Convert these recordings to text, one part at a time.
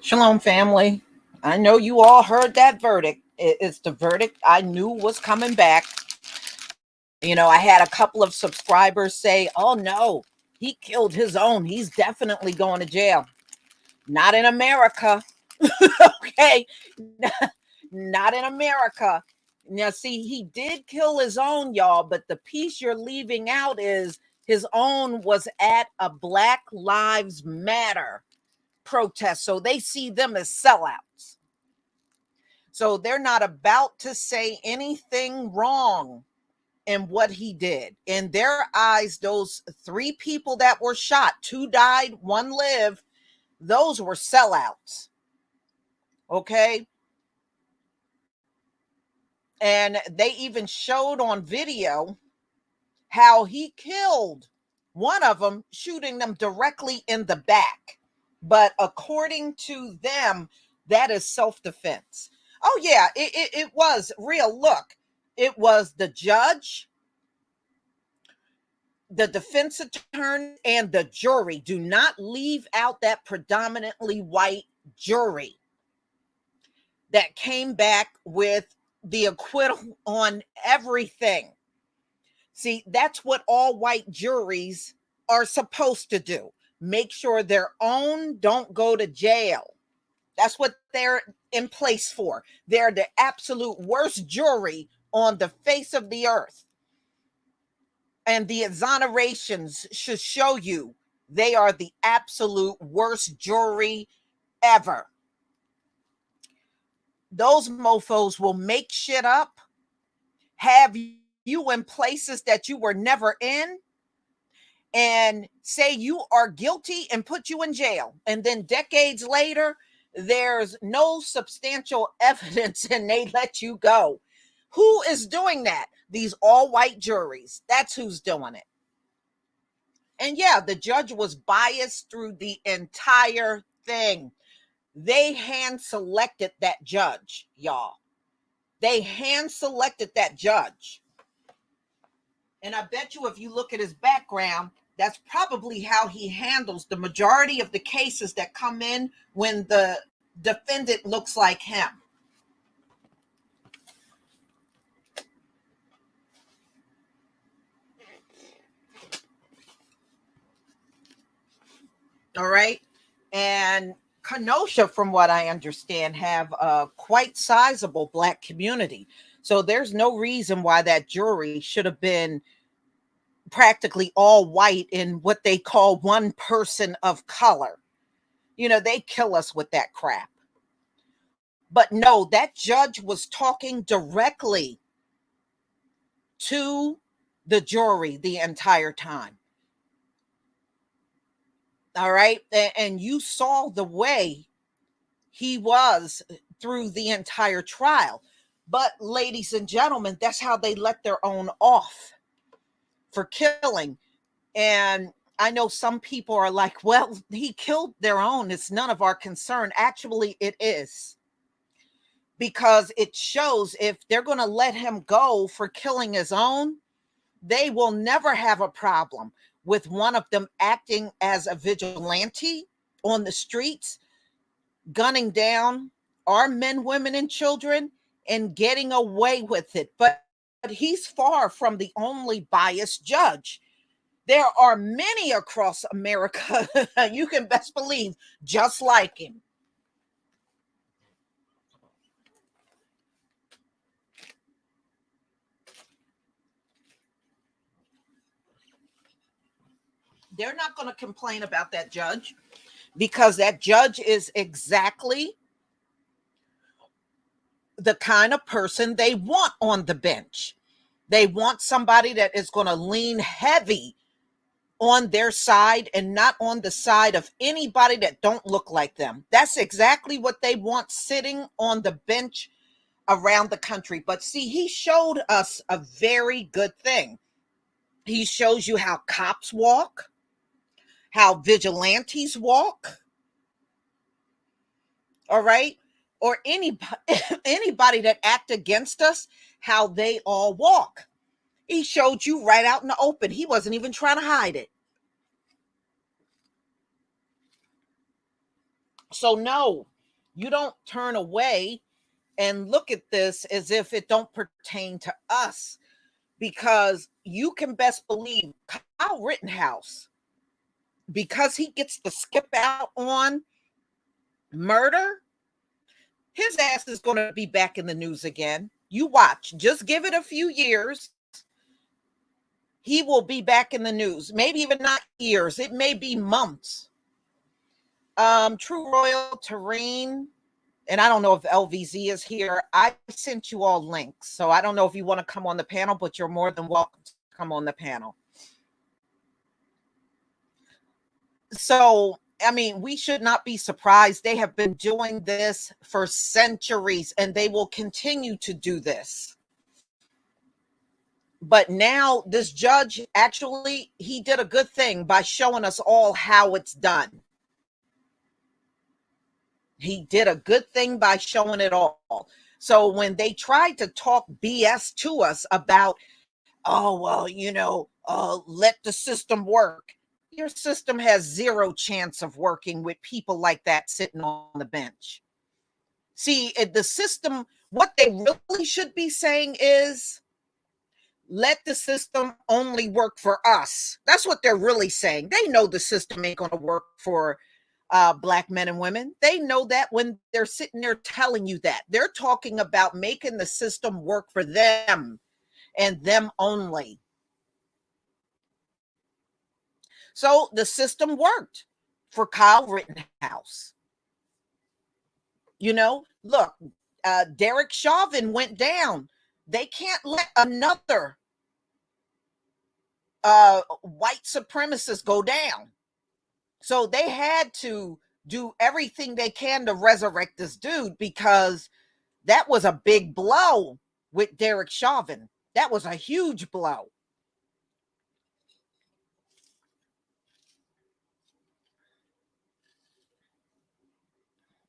Shalom, family. I know you all heard that verdict. It's the verdict I knew was coming back. I had a couple of subscribers say, oh no, he killed his own. He's definitely going to jail. Not in America. Okay. Not in America. Now, see, he did kill his own, y'all, but the piece you're leaving out is his own was at a Black Lives Matter protest. So they see them as sellouts. So they're not about to say anything wrong in what he did. In their eyes, those three people that were shot, two died, one lived, those were sellouts. Okay. And they even showed on video how he killed one of them, shooting them directly in the back. But according to them, that is self-defense. Oh, yeah, it was real. Look, it was the judge, the defense attorney, and the jury. Do not leave out that predominantly white jury that came back with the acquittal on everything. See, that's what all white juries are supposed to do. Make sure their own don't go to jail. That's what they're in place for. They're the absolute worst jury on the face of the earth. And the exonerations should show you they are the absolute worst jury ever. Those mofos will make shit up, have you in places that you were never in, and say you are guilty and put you in jail. And then decades later, there's no substantial evidence and they let you go. Who is doing that? These all white juries. That's who's doing it. And yeah, the judge was biased through the entire thing. They hand selected that judge, y'all. They hand selected that judge. And I bet you if you look at his background, that's probably how he handles the majority of the cases that come in when the defendant looks like him. All right. And Kenosha, from what I understand, have a quite sizable Black community. So there's no reason why that jury should have been practically all white in what they call one person of color. They kill us with that crap. But no, that judge was talking directly to the jury the entire time. All right. And you saw the way he was through the entire trial. But ladies and gentlemen, that's how they let their own off for killing. And I know some people are like, well, he killed their own. It's none of our concern. Actually, it is. Because it shows if they're going to let him go for killing his own, they will never have a problem with one of them acting as a vigilante on the streets, gunning down our men, women, and children and getting away with it. But he's far from the only biased judge. There are many across America, you can best believe, just like him. They're not going to complain about that judge because that judge is exactly the kind of person they want on the bench. They want somebody that is going to lean heavy on their side and not on the side of anybody that don't look like them. That's exactly what they want sitting on the bench around the country. But see, he showed us a very good thing. He shows you how cops walk, how vigilantes walk. All right. Or anybody that act against us, how they all walk. He showed you right out in the open. He wasn't even trying to hide it. So no, You don't turn away and look at this as if it don't pertain to us, because you can best believe Kyle Rittenhouse, because he gets to skip out on murder, his ass is going to be back in the news again. You watch, just give it a few years. He will be back in the news. Maybe even not years. It may be months. True Royal Terrain, and I don't know if LVZ is here. I sent you all links, so I don't know if you want to come on the panel, but you're more than welcome to come on the panel. So, I mean, we should not be surprised. They have been doing this for centuries, and they will continue to do this. But now this judge, actually, he did a good thing by showing us all how it's done. He did a good thing by showing it all. So when they tried to talk BS to us about, oh, well, let the system work. Your system has zero chance of working with people like that sitting on the bench. See, the system, what they really should be saying is, let the system only work for us. That's what they're really saying. They know the system ain't going to work for Black men and women. They know that when they're sitting there telling you that. They're talking about making the system work for them and them only. So the system worked for Kyle Rittenhouse. Look, Derek Chauvin went down. They can't let another white supremacist go down. So they had to do everything they can to resurrect this dude, because that was a big blow with Derek Chauvin. That was a huge blow.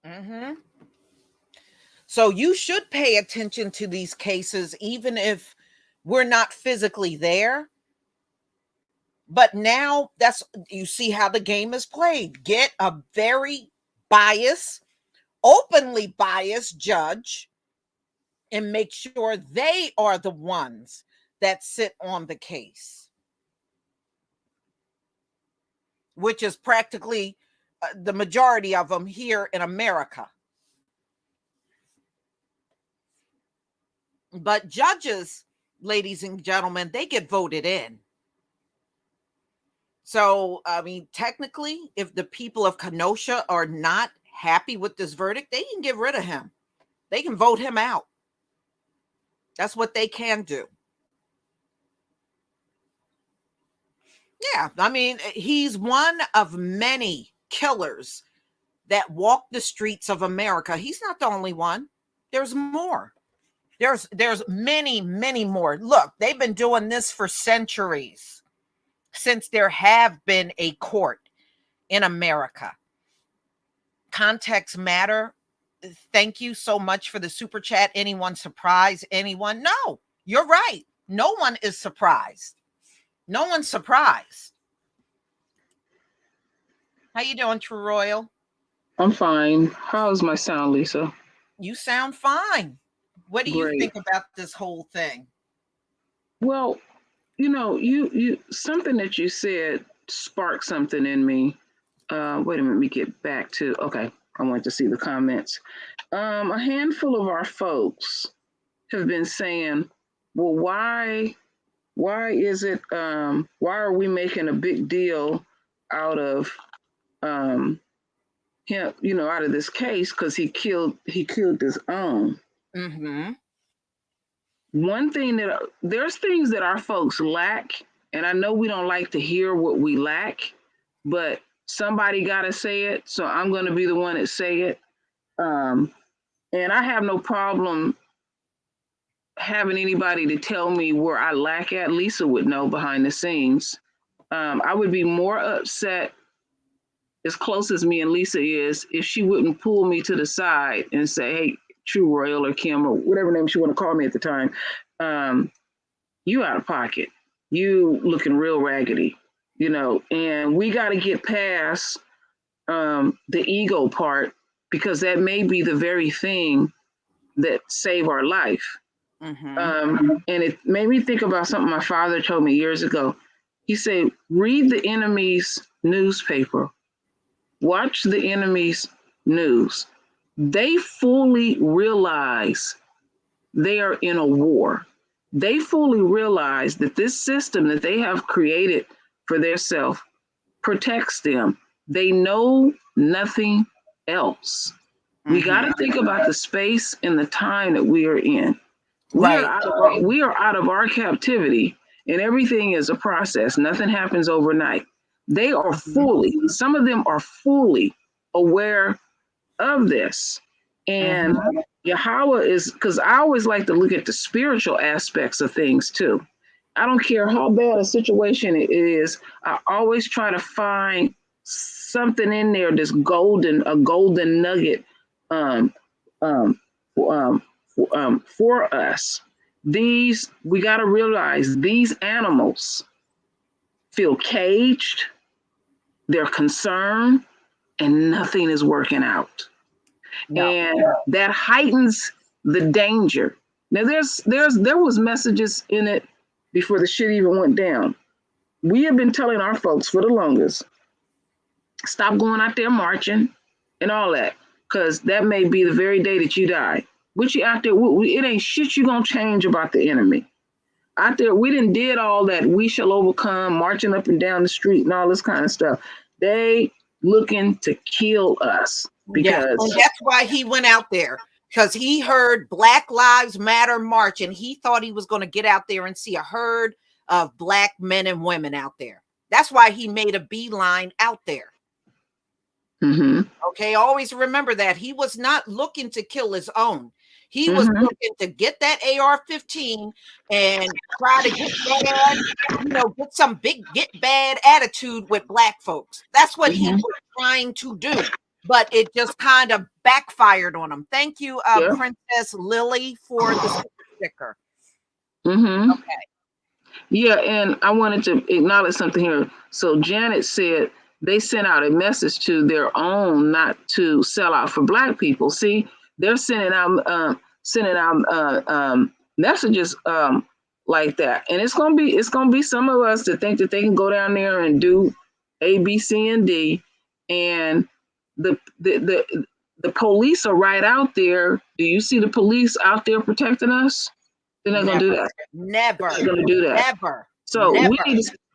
Mm-hmm. So you should pay attention to these cases, even if we're not physically there. But now you see how the game is played. Get a very biased, openly biased judge and make sure they are the ones that sit on the case, which is practically the majority of them here in America. But judges, ladies and gentlemen, they get voted in. So, I mean, technically, if the people of Kenosha are not happy with this verdict, they can get rid of him. They can vote him out. That's what they can do. Yeah, I mean, he's one of many killers that walk the streets of America. He's not the only one. There's more. There's many, many more. Look, they've been doing this for centuries, since there have been a court in America. Context matter. Thank you so much for the super chat. Anyone surprised? Anyone? No, you're right. No one is surprised. No one's surprised. How you doing, True Royal? I'm fine. How's my sound, Lisa? You sound fine. What do you think about this whole thing? Well, you something that you said sparked something in me. Wait a minute, let me get back to, okay, I want to see the comments. A handful of our folks have been saying, well, why is it, why are we making a big deal out of him, out of this case, because he killed his own. Mm-hmm. One thing there's things that our folks lack, and I know we don't like to hear what we lack, but somebody got to say it, so I'm going to be the one that say it. And I have no problem having anybody to tell me where I lack at. Lisa would know behind the scenes. I would be more upset, as close as me and Lisa is, if she wouldn't pull me to the side and say, hey, True Royal or Kim or whatever name she want to call me at the time, you out of pocket. You looking real raggedy, and we got to get past the ego part, because that may be the very thing that save our life. And it made me think about something my father told me years ago. He said, read the enemy's newspaper, watch the enemy's news. They fully realize they are in a war. They fully realize that this system that they have created for themselves protects them. They know nothing else. We got to think about the space and the time that we are in. We are out of our captivity, and everything is a process. Nothing happens overnight. They are fully, some of them are fully aware of this. And Yahweh is, because I always like to look at the spiritual aspects of things too. I don't care how bad a situation it is, I always try to find something in there that's golden, a golden nugget for us. We got to realize these animals feel caged, they're concerned, and nothing is working out. And that heightens the danger. Now there was messages in it before the shit even went down. We have been telling our folks for the longest, stop going out there marching and all that, because that may be the very day that you die. What you out there, it ain't shit you gonna change about the enemy. Out there, we did all that we shall overcome, marching up and down the street and all this kind of stuff. They looking to kill us. Because and that's why he went out there, because he heard Black Lives Matter march, and he thought he was going to get out there and see a herd of Black men and women out there. That's why he made a beeline out there. Okay, always remember that. He was not looking to kill his own. He was looking to get that AR-15 and try to get some get bad attitude with Black folks. That's what he was trying to do. But it just kind of backfired on him. Thank you, Princess Lily, for the sticker. Okay. Yeah, and I wanted to acknowledge something here. So Janet said they sent out a message to their own not to sell out for Black people. See, they're sending out messages like that, and it's gonna be some of us that think that they can go down there and do A, B, C, and D, and the police are right out there. Do you see the police out there protecting us? They're not gonna do that. Never. They're gonna do that. Never. So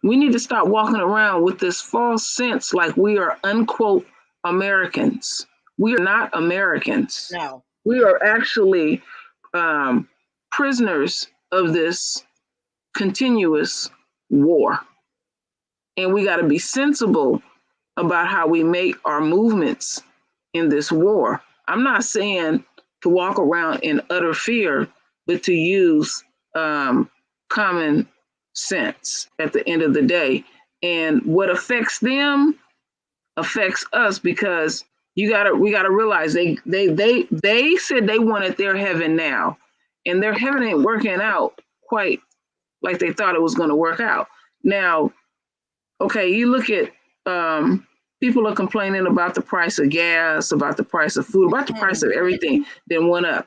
we need to stop walking around with this false sense like we are unquote Americans. We are not Americans. No. We are actually prisoners of this continuous war. And we got to be sensible about how we make our movements in this war. I'm not saying to walk around in utter fear, but to use common sense at the end of the day. And what affects them affects us, because we gotta realize they said they wanted their heaven now, and their heaven ain't working out quite like they thought it was going to work out. Now, okay, you look at people are complaining about the price of gas, about the price of food, about the price of everything that went up.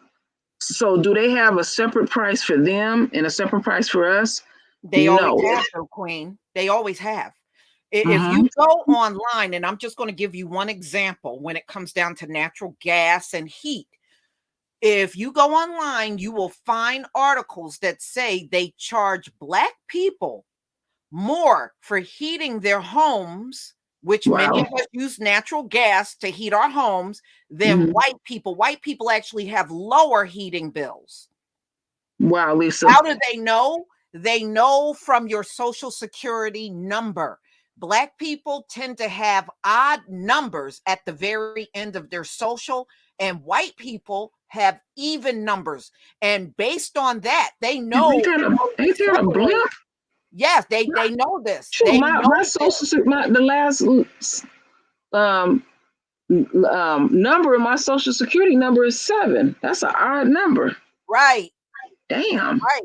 So do they have a separate price for them and a separate price for us? They always have, though, Queen. They always have. If you go online, and I'm just going to give you one example when it comes down to natural gas and heat. If you go online, you will find articles that say they charge Black people more for heating their homes, which many of us use natural gas to heat our homes, than white people. White people actually have lower heating bills. Wow, Lisa. How do they know? They know from your Social Security number. Black people tend to have odd numbers at the very end of their social, and white people have even numbers. And based on that, they know. Ain't that a blimp? Yes, they know this. Sure, my social security, the last number in my social security number is 7. That's an odd number. Right. Damn. Right.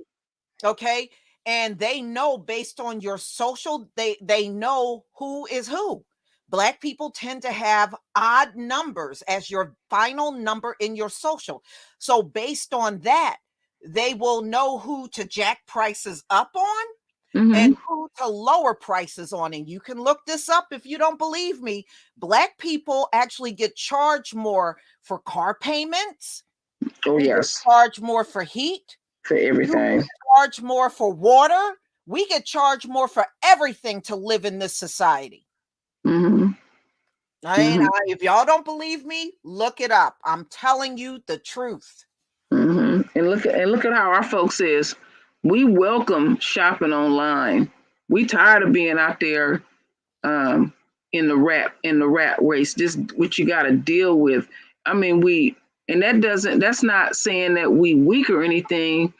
Okay. And they know based on your social, they know who is who. Black people tend to have odd numbers as your final number in your social. So based on that, they will know who to jack prices up on and who to lower prices on. And you can look this up if you don't believe me. Black people actually get charged more for car payments. Oh, We get yes. charged more for heat. For everything. You get charged more for water. We get charged more for everything to live in this society. If y'all don't believe me, look it up. I'm telling you the truth. And look at how our folks is. We welcome shopping online. We tired of being out there in the rat race. This what you got to deal with. I mean, that's not saying that we weak or anything.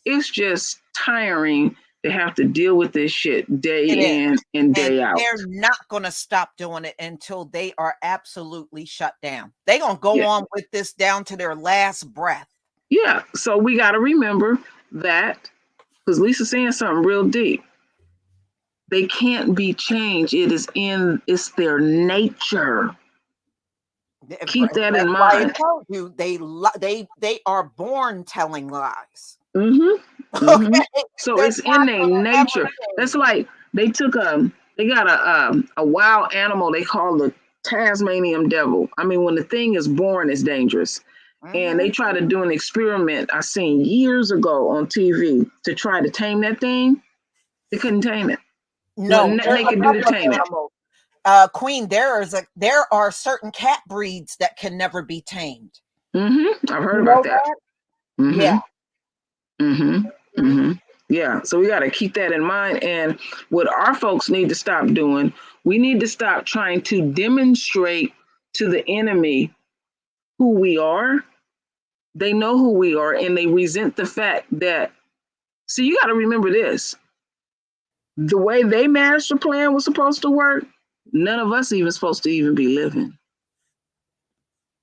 It's just tiring to have to deal with this shit day in and day out. They're not going to stop doing it until they are absolutely shut down. They're going to go on with this down to their last breath. Yeah. So we got to remember that, because Lisa's saying something real deep. They can't be changed. It's their nature. Keep that in mind. I told you, they are born telling lies. Okay. So it's in their nature. That's like they got a wild animal they call the Tasmanian devil. I mean, when the thing is born, it's dangerous. And they try to do an experiment I seen years ago on TV to try to tame that thing. They couldn't tame it. No, they could do to tame it. Queen, there are certain cat breeds that can never be tamed. I've heard about that. Yeah. Yeah, so we got to keep that in mind. And what our folks need to stop doing, we need to stop trying to demonstrate to the enemy who we are. They know who we are, and they resent the fact that, see, you got to remember this. The way they master plan was supposed to work, none of us even supposed to even be living.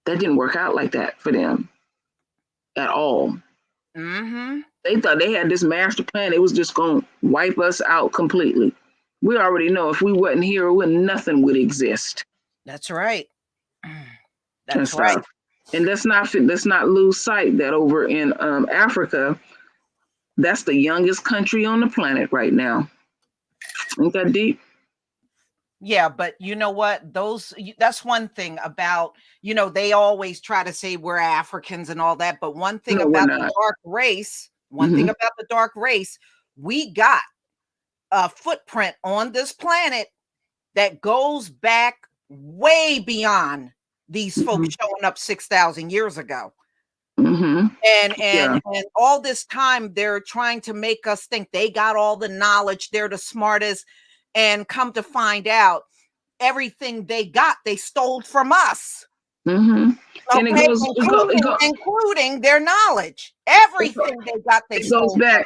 That didn't work out like that for them at all. They thought they had this master plan. It was just going to wipe us out completely. We already know if we wasn't here, nothing would exist. That's right. That's right. And let's not lose sight that over in Africa, that's the youngest country on the planet right now. Ain't that deep? Yeah, but you know what? That's one thing about, they always try to say we're Africans and all that. But one thing about the dark race, we got a footprint on this planet that goes back way beyond these folks showing up 6,000 years ago. And all this time they're trying to make us think they got all the knowledge, they're the smartest, and come to find out everything they got, they stole from us. And including their knowledge. Everything they got, they stole from us.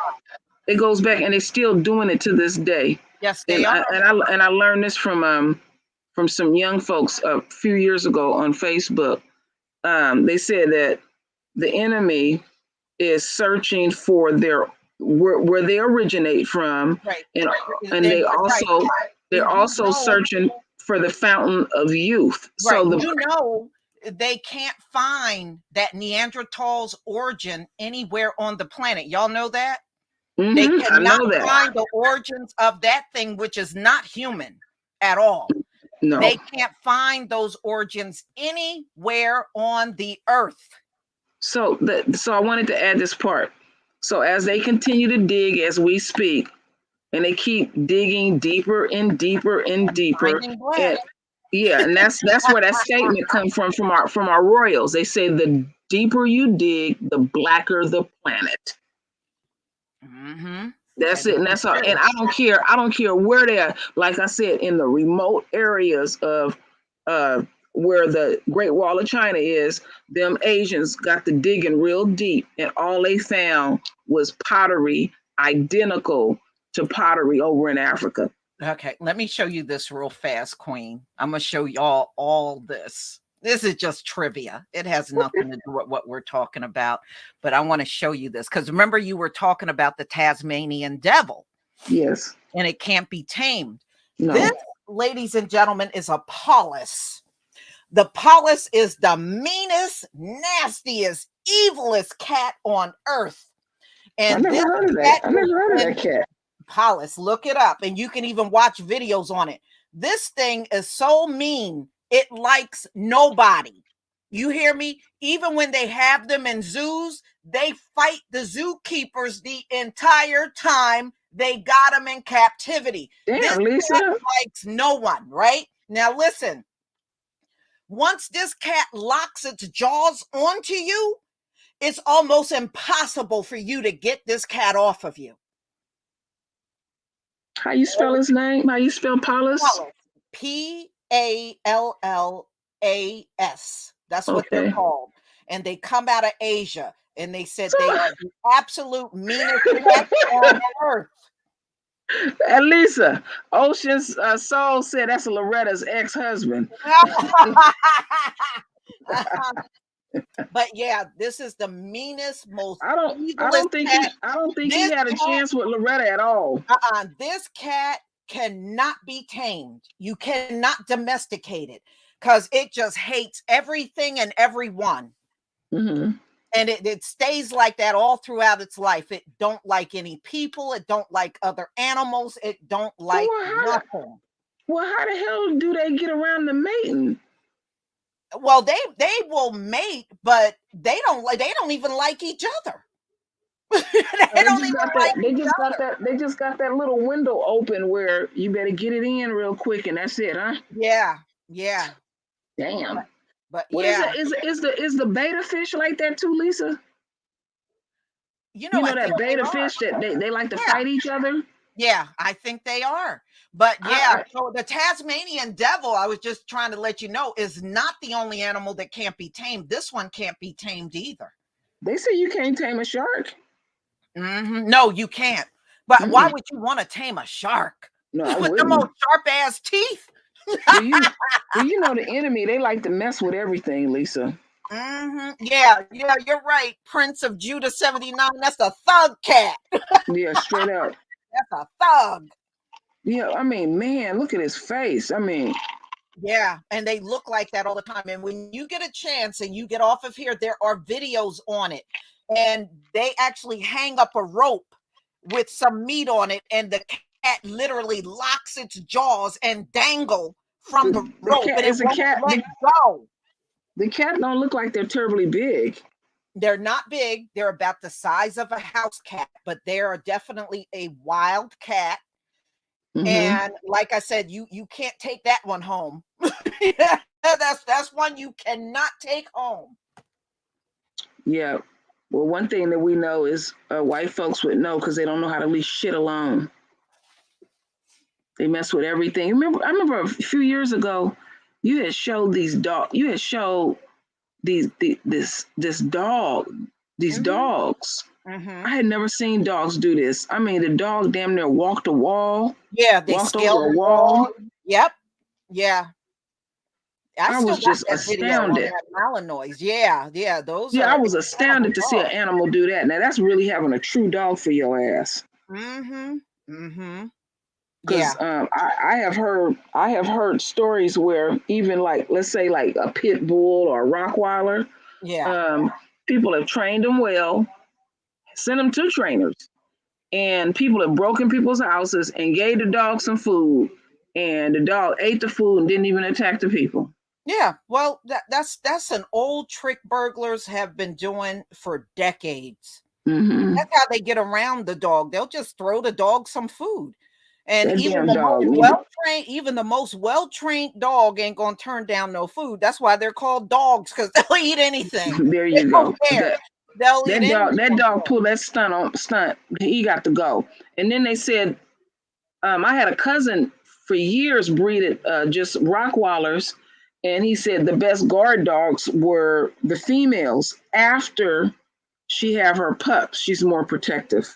It goes back, and they're still doing it to this day. Yes, they are. And I learned this from some young folks a few years ago on Facebook. They said that the enemy is searching for where they originate from, right. and they're also searching for the fountain of youth. Right. So they can't find that Neanderthals' origin anywhere on the planet. Y'all know that? They cannot find the origins of that thing, which is not human at all. No. They can't find those origins anywhere on the earth. So I wanted to add this part. So as they continue to dig as we speak, and they keep digging deeper and deeper and deeper, and that's where that statement comes from our royals. They say the deeper you dig, the blacker the planet. That's it, and that's all. And I don't care where they are. Like I said, in the remote areas of where the Great Wall of China is, them Asians got to digging real deep, and all they found was pottery identical to pottery over in Africa. Okay, let me show you this real fast, Queen. I'm gonna show y'all all this. This is just trivia. It has nothing to do with what we're talking about, but I want to show you this because remember you were talking about the Tasmanian devil. Yes. And it can't be tamed. No. This ladies and gentlemen, is a polis. The polis is the meanest, nastiest, evilest cat on earth. And I never heard of that. I never heard of that cat. Polis, look it up, and you can even watch videos on it. This thing is so mean, it likes nobody. You hear me? Even when they have them in zoos, they fight the zookeepers the entire time they got them in captivity. Damn, this Lisa. cat likes no one, right? Now listen, once this cat locks its jaws onto you, it's almost impossible for you to get this cat off of you. How you spell his name? How you spell Paulus? P-A-L-L-A-S. That's what they're called. And they come out of Asia. And they said they are the absolute meanest cats on earth. And Lisa, Ocean's Soul said that's Loretta's ex-husband. But yeah, this is the meanest, most I don't think he had a chance with Loretta at all. This cat cannot be tamed. You cannot domesticate it because it just hates everything and everyone. Mm-hmm. And it stays like that all throughout its life. It don't like any people. It don't like other animals. It don't like nothing. Well, how the hell do they get around the mating? Well, they will mate, but they don't even like each other. They just got that little window open where you better get it in real quick, and that's it, huh? Yeah. Damn. But what is the beta fish like that too, Lisa? You know that beta fish that they like to fight each other? Yeah, I think they are. But yeah, so the Tasmanian devil, I was just trying to let you know, is not the only animal that can't be tamed. This one can't be tamed either. They say you can't tame a shark. Mm-hmm. No, you can't. But why would you want to tame a shark? No, with the most sharp ass teeth. do you know the enemy? They like to mess with everything, Lisa. Mm-hmm. Yeah, you're right. Prince of Judah 79. That's a thug cat. Yeah, straight up. That's a thug. Yeah, I mean, man, look at his face. I mean, yeah, and they look like that all the time. And when you get a chance and you get off of here, there are videos on it. And they actually hang up a rope with some meat on it, and the cat literally locks its jaws and dangle from the rope. And it won't let go. The cat don't look like they're terribly big. They're not big. They're about the size of a house cat, but they are definitely a wild cat. Mm-hmm. And like I said, you can't take that one home. That's one you cannot take home. Yeah. Well, one thing that we know is white folks would know because they don't know how to leave shit alone. They mess with everything. I remember a few years ago, you had showed these dogs. You had showed these dogs. Mm-hmm. I had never seen dogs do this. I mean, the dog damn near walked a wall. Yeah, they scaled a wall. Yep. Yeah. I was just astounded. Malinois. Yeah. Those. Yeah, I was astounded to see an animal do that. Now that's really having a true dog for your ass. Mm-hmm. Mm-hmm. Because I have heard stories where even like, let's say like a pit bull or a Rottweiler, people have trained them well, sent them to trainers, and people have broken people's houses and gave the dog some food, and the dog ate the food and didn't even attack the people. Yeah, well, that's an old trick burglars have been doing for decades. Mm-hmm. That's how they get around the dog. They'll just throw the dog some food. And even the most well-trained dog ain't gonna turn down no food. That's why they're called dogs, because they'll eat anything. There you go. That dog pulled that stunt. He got to go. And then they said, I had a cousin for years breeded just Rottweilers, and he said the best guard dogs were the females. After she have her pups, she's more protective.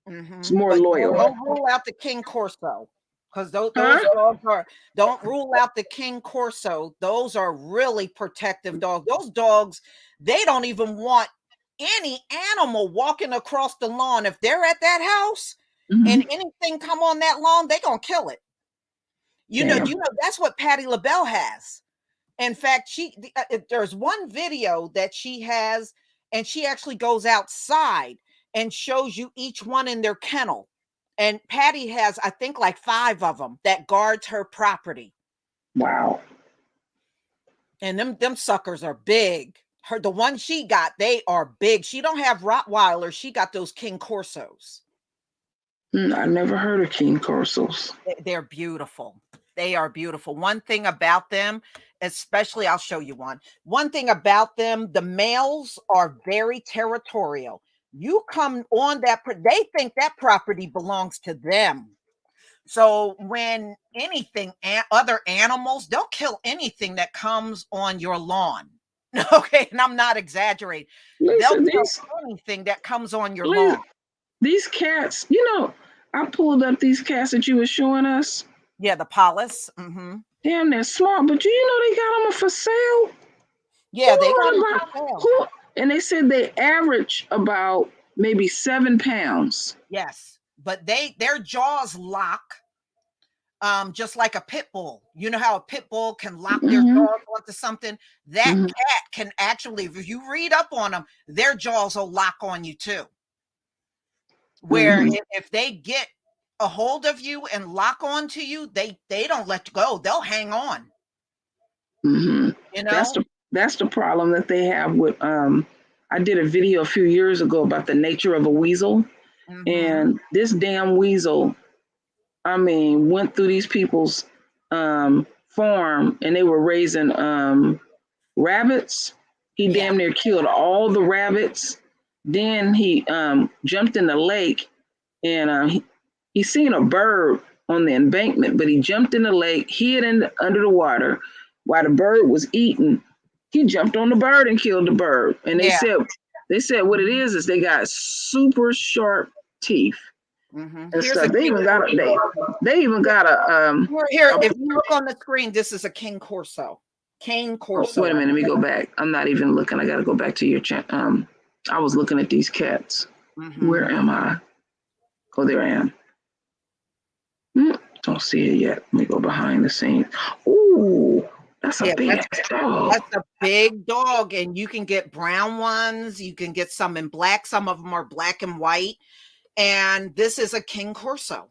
Mm-hmm. It's more loyal. Don't rule out the King Corso, because those dogs are. Don't rule out the King Corso. Those are really protective dogs. Those dogs, they don't even want any animal walking across the lawn. If they're at that house and anything come on that lawn, they're gonna kill it. Damn. That's what Patti LaBelle has. In fact, there's one video that she has, and she actually goes outside and shows you each one in their kennel. And Patty has, I think, like 5 of them that guards her property. Wow. And them suckers are big. The one she got, they are big. She don't have Rottweilers. She got those King Corsos. I never heard of King Corsos. They're beautiful. They are beautiful. One thing about them, especially, I'll show you one. One thing about them, the males are very territorial. You come on they think that property belongs to them. So when other animals, they'll kill anything that comes on your lawn. Okay, and I'm not exaggerating. Lisa, They'll kill anything that comes on your lawn. These cats, I pulled up these cats that you were showing us. Yeah, the Palis. Mm-hmm. Damn, they're small, but they got them for sale. Yeah, they got them for sale. And they said they average about maybe 7 pounds. Yes, but their jaws lock, just like a pit bull. You know how a pit bull can lock their jaws onto something? That cat can actually, if you read up on them, their jaws will lock on you too. Where if they get a hold of you and lock onto you, they don't let go. They'll hang on. That's the problem that they have with I did a video a few years ago about the nature of a weasel. And this damn weasel, went through these people's farm, and they were raising rabbits. He damn near killed all the rabbits. Then he jumped in the lake, and he seen a bird on the embankment, but he jumped in the lake, hid under the water while the bird was eating. He jumped on the bird and killed the bird. And they said what it is they got super sharp teeth. And stuff. They even got a here. If you look on the screen, this is a King Corso. King Corso. Wait a minute, let me go back. I'm not even looking. I got to go back to your chat. I was looking at these cats. Where am I? Oh, there I am. Don't see it yet. Let me go behind the scenes. Ooh, that's a big dog. That's a big dog, and you can get brown ones. You can get some in black. Some of them are black and white. And this is a King Corso.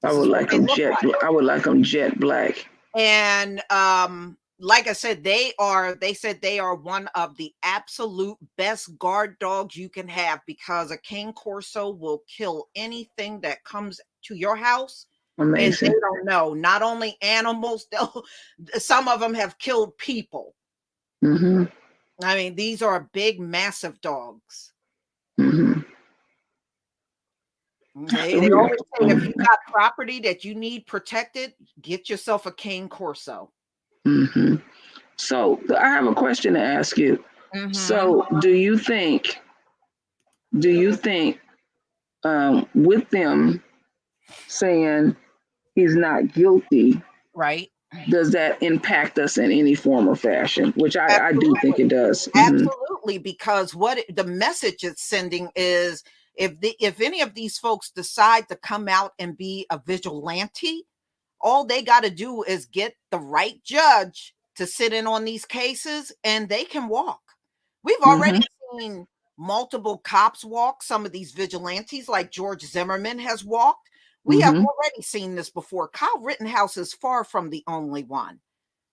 I would like them jet black. And like I said, they said they are one of the absolute best guard dogs you can have, because a King Corso will kill anything that comes to your house. Amazing. And they don't know, not only animals, some of them have killed people. These are big, massive dogs. They always say, if you got property that you need protected, get yourself a King Corso. So I have a question to ask you. So do you think with them saying he's not guilty, right, does that impact us in any form or fashion? Which I do think it does. Absolutely, because the message it's sending is, if any of these folks decide to come out and be a vigilante, all they got to do is get the right judge to sit in on these cases, and they can walk. We've already seen multiple cops walk. Some of these vigilantes, like George Zimmerman, has walked. We have already seen this before. Kyle Rittenhouse is far from the only one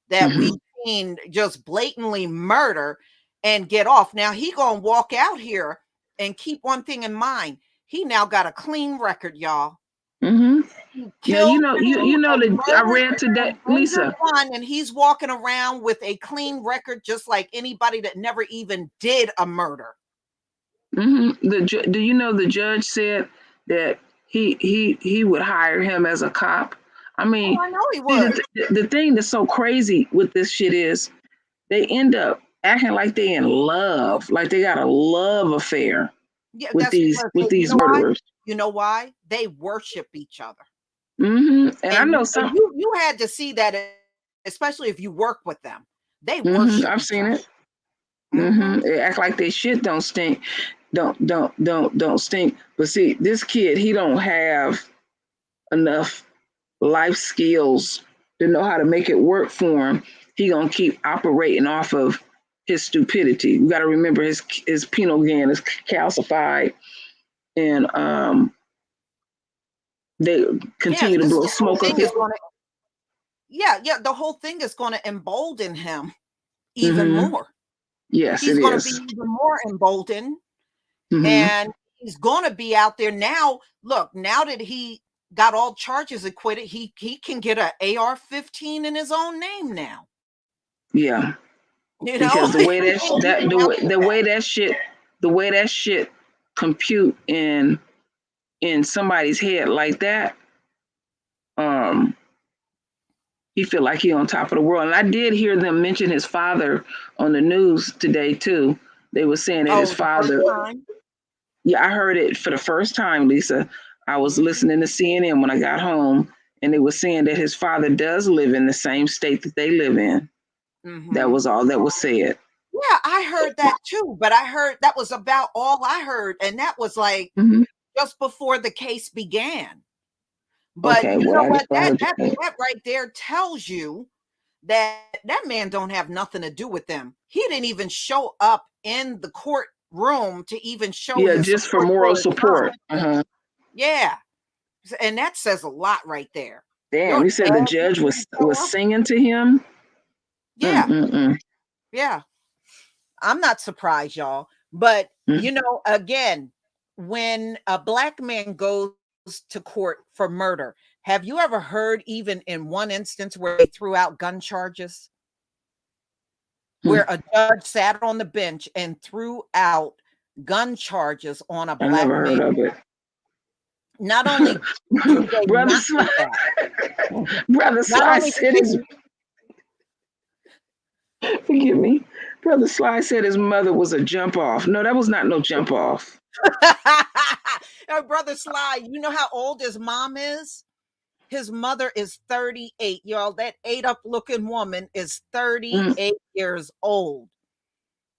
that we've seen just blatantly murder and get off. Now he gonna walk out here, and keep one thing in mind: he now got a clean record, y'all. Yeah, I read today, Lisa, and he's walking around with a clean record, just like anybody that never even did a murder. Do you know the judge said that he would hire him as a cop? I know he would. The thing that's so crazy with this shit is they end up acting like they in love, like they got a love affair with these murderers. You know why? They worship each other. And I know some. You had to see that, especially if you work with them. They worship. I've seen it. They act like their shit don't stink. Don't stink. But see, this kid, he don't have enough life skills to know how to make it work for him, he gonna keep operating off of his stupidity. We got to remember his penal gland is calcified, and they continue to blow smoke up his. The whole thing is going to embolden him even more. Yes, he's going to be even more emboldened, and he's going to be out there now. Look, now that he got all charges acquitted, he can get an AR-15 in his own name now. Yeah, you know, because the way that shit compute in somebody's head like that, he feel like he on top of the world. And I did hear them mention his father on the news today too. They were saying that his father. Yeah, I heard it for the first time, Lisa. I was listening to CNN when I got home, and they were saying that his father does live in the same state that they live in. That was all that was said. Yeah, I heard that too, but I heard that was about all I heard, and that was like just before the case began. But okay, you know what? That right there tells you that man don't have nothing to do with them. He didn't even show up in the courtroom to even show his just for moral support. Yeah, and that says a lot right there. Damn, you said the judge was singing to him. Yeah. Yeah. I'm not surprised, y'all. But you know, again, when a black man goes to court for murder, have you ever heard, even in one instance, where they threw out gun charges? Where a judge sat on the bench and threw out gun charges on a black man? I never heard of it. Not only do they Brother Sly, Brother Sly said his, forgive me. Brother Sly said his mother was a jump off. No, that was not no jump off. Brother Sly, you know how old his mom is? His mother is 38, y'all. That ate up looking woman is 38 years old.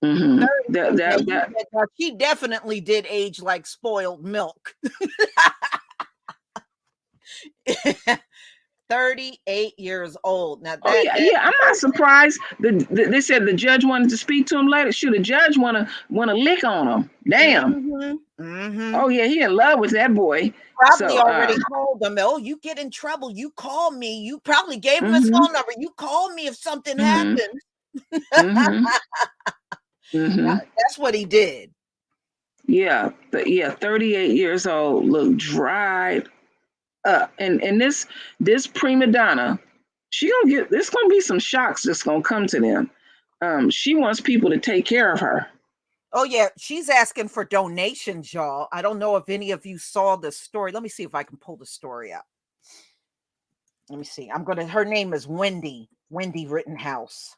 She definitely did age like spoiled milk. 38 years old. Now I'm not surprised. They said the judge wanted to speak to him later. Should the judge want to lick on him? Damn. Oh yeah, he in love with that boy. Probably already told him, oh, you get in trouble, you call me. You probably gave him his phone number. You call me if something happens. That's what he did. Yeah, 38 years old, look dried up. And this prima donna, there's gonna be some shocks that's gonna come to them. She wants people to take care of her. Oh yeah, she's asking for donations, y'all. I don't know if any of you saw the story. Let me see if I can pull the story up. Let me see. Her name is Wendy Rittenhouse.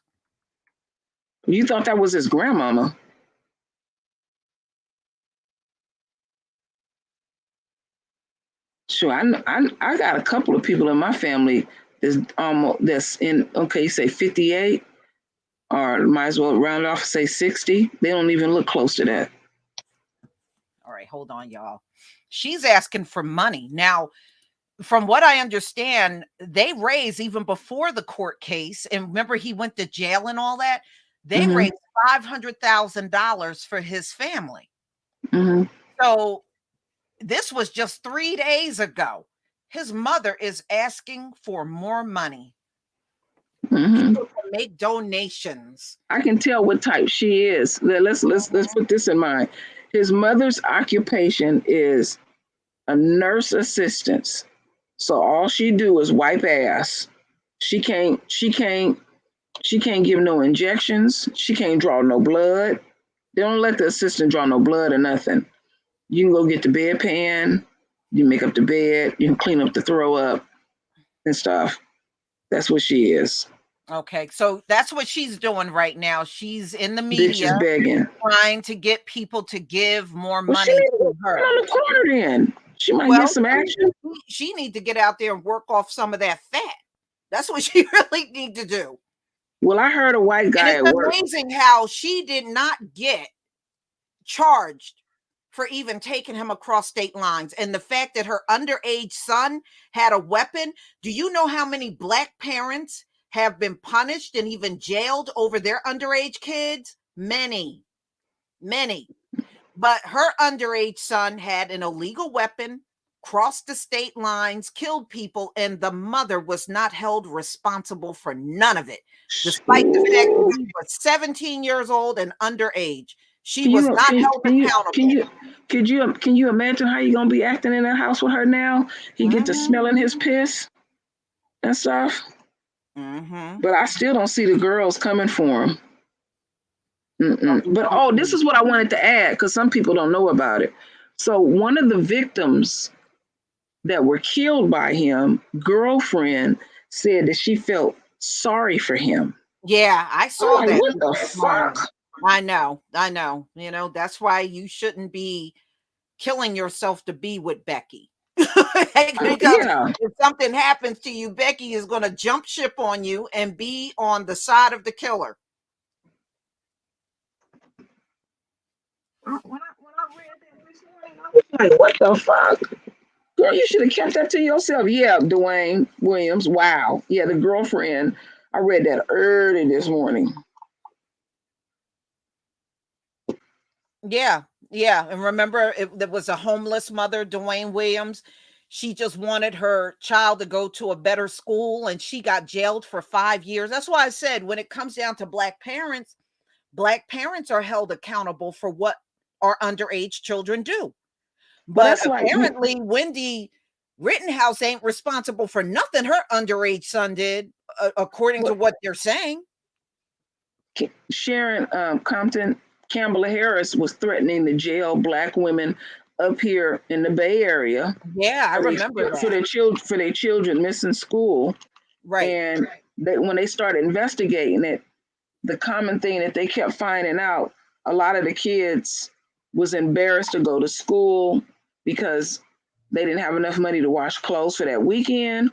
You thought that was his grandmama? Sure, I got a couple of people in my family that's in, okay, say 58, or might as well round off and say 60. They don't even look close to that. All right, hold on, y'all. She's asking for money. Now, from what I understand, they raised, even before the court case, and remember he went to jail and all that, they raised $500,000 for his family. So this was just 3 days ago. His mother is asking for more money. People can make donations. I can tell what type she is. Let's put this in mind. His mother's occupation is a nurse assistant. So all she do is wipe ass. She can't give no injections. She can't draw no blood. They don't let the assistant draw no blood or nothing. You can go get the bedpan. You make up the bed. You can clean up the throw up and stuff. That's what she is. Okay, so that's what she's doing right now. She's in the media begging, trying to get people to give more money to her. On the corner then. She might get some action. She need to get out there and work off some of that fat. That's what she really need to do. Well, I heard a white guy at work. It's amazing how she did not get charged for even taking him across state lines. And the fact that her underage son had a weapon, do you know how many Black parents have been punished and even jailed over their underage kids? Many, many. But her underage son had an illegal weapon, crossed the state lines, killed people, and the mother was not held responsible for none of it, despite the fact that he was 17 years old and underage. She was not held accountable. Can you imagine how you gonna be acting in that house with her now? He get to smelling his piss and stuff. But I still don't see the girls coming for him. But this is what I wanted to add, because some people don't know about it. So one of the victims that were killed by him, girlfriend, said that she felt sorry for him. Yeah, I saw that. What the fuck? I know. You know, that's why you shouldn't be killing yourself to be with Becky. Because if something happens to you, Becky is going to jump ship on you and be on the side of the killer. When I read that this morning, I was like, what the fuck? Girl, you should have kept that to yourself. Yeah, Dwayne Williams. Wow. Yeah, the girlfriend. I read that early this morning. Yeah. And remember, there was a homeless mother, Dwayne Williams. She just wanted her child to go to a better school, and she got jailed for 5 years. That's why I said, when it comes down to Black parents are held accountable for what our underage children do. But apparently, Wendy Rittenhouse ain't responsible for nothing her underage son did, according to what they're saying. Sharon Compton Campbell Harris was threatening to jail Black women up here in the Bay Area. Yeah, I remember that. For their children missing school. Right. And when they started investigating it, the common thing that they kept finding out, a lot of the kids was embarrassed to go to school because they didn't have enough money to wash clothes for that weekend.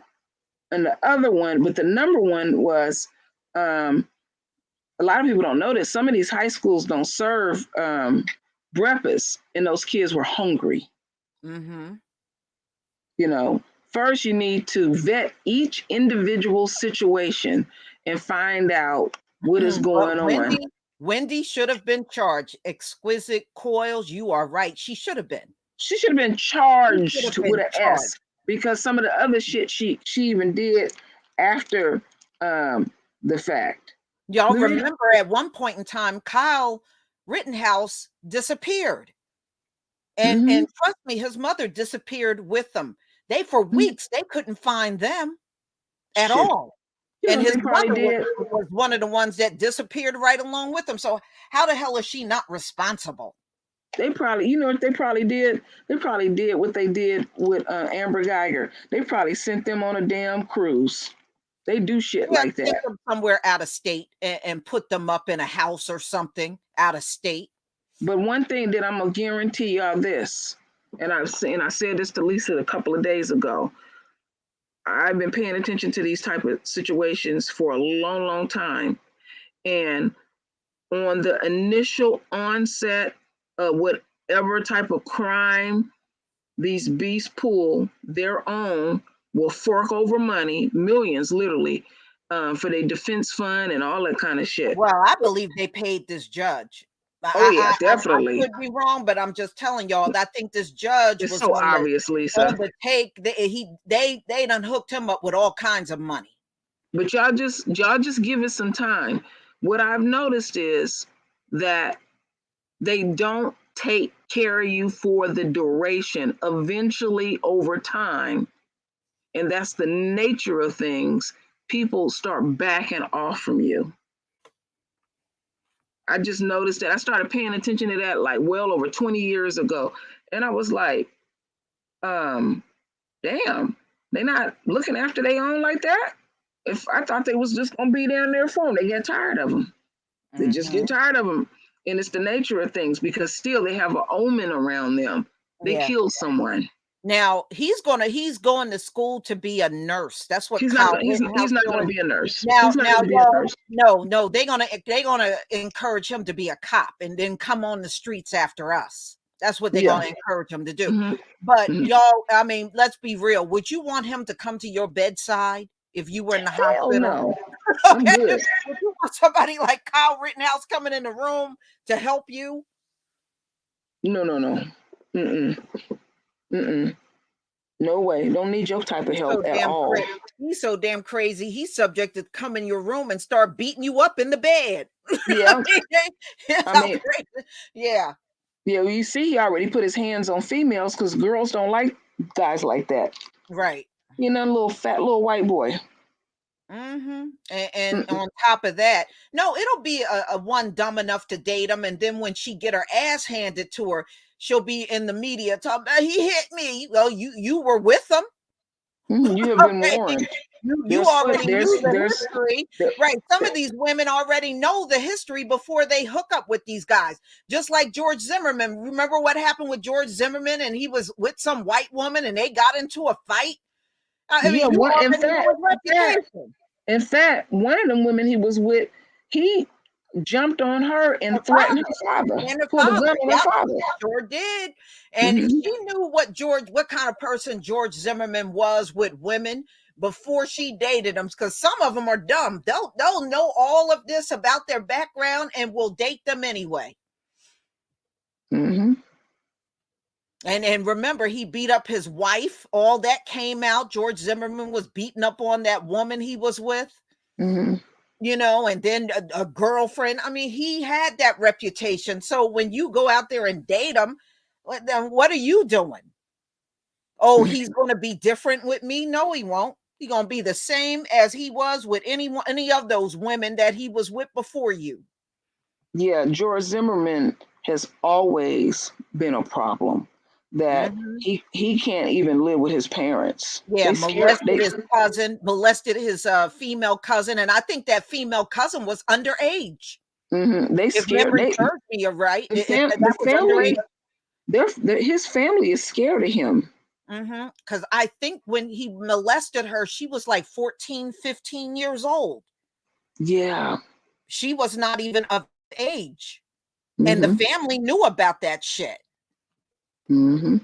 And the number one was, a lot of people don't know this. Some of these high schools don't serve breakfast, and those kids were hungry. You know, first you need to vet each individual situation and find out what is going on. Wendy should have been charged. Exquisite Coils, you are right. She should have been. She should have been charged with an S, because some of the other shit she even did after the fact. Y'all remember at one point in time, Kyle Rittenhouse disappeared. And trust me, his mother disappeared with them. For weeks, they couldn't find them at all. And his mother was one of the ones that disappeared right along with him. So how the hell is she not responsible? They probably, you know what they probably did? They probably did what they did with Amber Geiger. They probably sent them on a damn cruise. They do shit like that. Them somewhere out of state and put them up in a house or something out of state. But one thing that I'm gonna guarantee y'all this, and I said this to Lisa a couple of days ago. I've been paying attention to these type of situations for a long, long time. And on the initial onset of whatever type of crime these beasts pull, their own will fork over money, millions literally, for their defense fund and all that kind of shit. Well, I believe they paid this judge. Definitely. I could be wrong, but I'm just telling y'all. I think this judge was so obviously on the take. They done hooked him up with all kinds of money. But y'all just give it some time. What I've noticed is that they don't take care of you for the duration. Eventually, over time, and that's the nature of things, people start backing off from you. I just noticed that. I started paying attention to that like well over 20 years ago. And I was like, damn, they not looking after their own like that? If I thought they was just gonna be down there for them, they get tired of them. They just get tired of them. And it's the nature of things, because still they have an omen around them. They killed someone. Now he's going to school to be a nurse. That's what he's not going to be a nurse. No, they're gonna encourage him to be a cop and then come on the streets after us. That's what they're Yeah. going to encourage him to do. Mhm. But Mhm. y'all, I mean, let's be real. Would you want him to come to your bedside if you were in the Hell hospital? no. I'm Okay. good. Would you want somebody like Kyle Rittenhouse coming in the room to help you? No. Mm-mm. Mm-mm. No way. Don't need your type of He's so help at damn all. crazy. He's so damn crazy. He's subject to come in your room and start beating you up in the bed. Yeah. I How mean, crazy. Yeah. yeah, you see, he already put his hands on females because girls don't like guys like that. Right. You know, little fat little white boy. Mm-hmm. And Mm-mm. on top of that, no, it'll be a one dumb enough to date him, and then when she get her ass handed to her, she'll be in the media talking about he hit me. Well, you were with him. You have been Okay. warned. You There's already knew the there's history, there, right? Some of these women already know the history before they hook up with these guys. Just like George Zimmerman. Remember what happened with George Zimmerman, and he was with some white woman, and they got into a fight. I yeah. mean, you One already know his reputation. in fact, one of them women he was with, he jumped on her Her and threatened father, her father. and her Pulled a gun father. on her Yep, father. sure did. And Hmm. she knew what kind of person George Zimmerman was with women before she dated him. Because some of them are dumb. They'll know all of this about their background and will date them anyway. Hmm. And remember, he beat up his wife. All that came out. George Zimmerman was beating up on that woman he was with. Hmm. And then a girlfriend. I mean, he had that reputation. So when you go out there and date him, then what are you doing? Oh, he's going to be different with me? No, he won't. He's going to be the same as he was with any of those women that he was with before you. Yeah, George Zimmerman has always been a problem. That Mhm. he can't even live with his parents. Yeah, They scared. molested his cousin, molested his female cousin, and I think that female cousin was underage. They If scared. memory serves me right, The that was family. underage. His family is scared of him. Because I think when he molested her, she was like 14, 15 years old. Yeah. She was not even of age. And the Hmm. family knew about that shit. Hmm.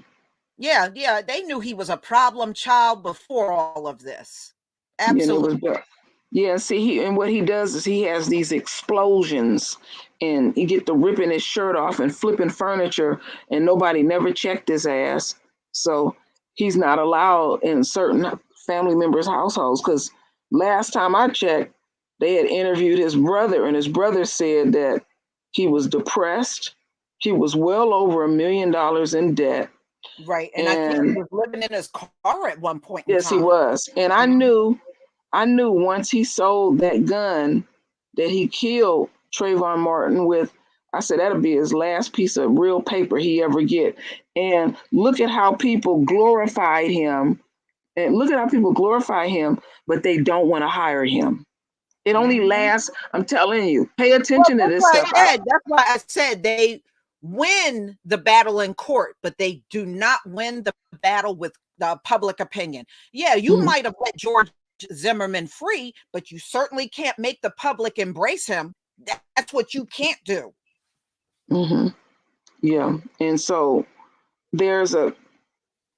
Yeah, they knew he was a problem child before all of this. And it Absolutely. was bad. Yeah, see, what he does is he has these explosions, and he get to ripping his shirt off and flipping furniture, and nobody never checked his ass. So he's not allowed in certain family members' households. Because last time I checked, they had interviewed his brother, and his brother said that he was depressed. He was well over $1 million in debt. Right. And I think he And was living in his car at one point in yes, he time. was. And I knew once he sold that gun that he killed Trayvon Martin with, I said that'll be his last piece of real paper he ever get. And look at how people glorified him. And look at how people glorify him, but they don't want to hire him. It only Mhm. lasts, I'm telling you, pay Well, attention to that's this why, stuff. yeah, that's why I said they win the battle in court, but they do not win the battle with the public opinion. Yeah, you Mhm. might have let George Zimmerman free, but you certainly can't make the public embrace him. That's what you can't do. Mhm. Yeah. And so there's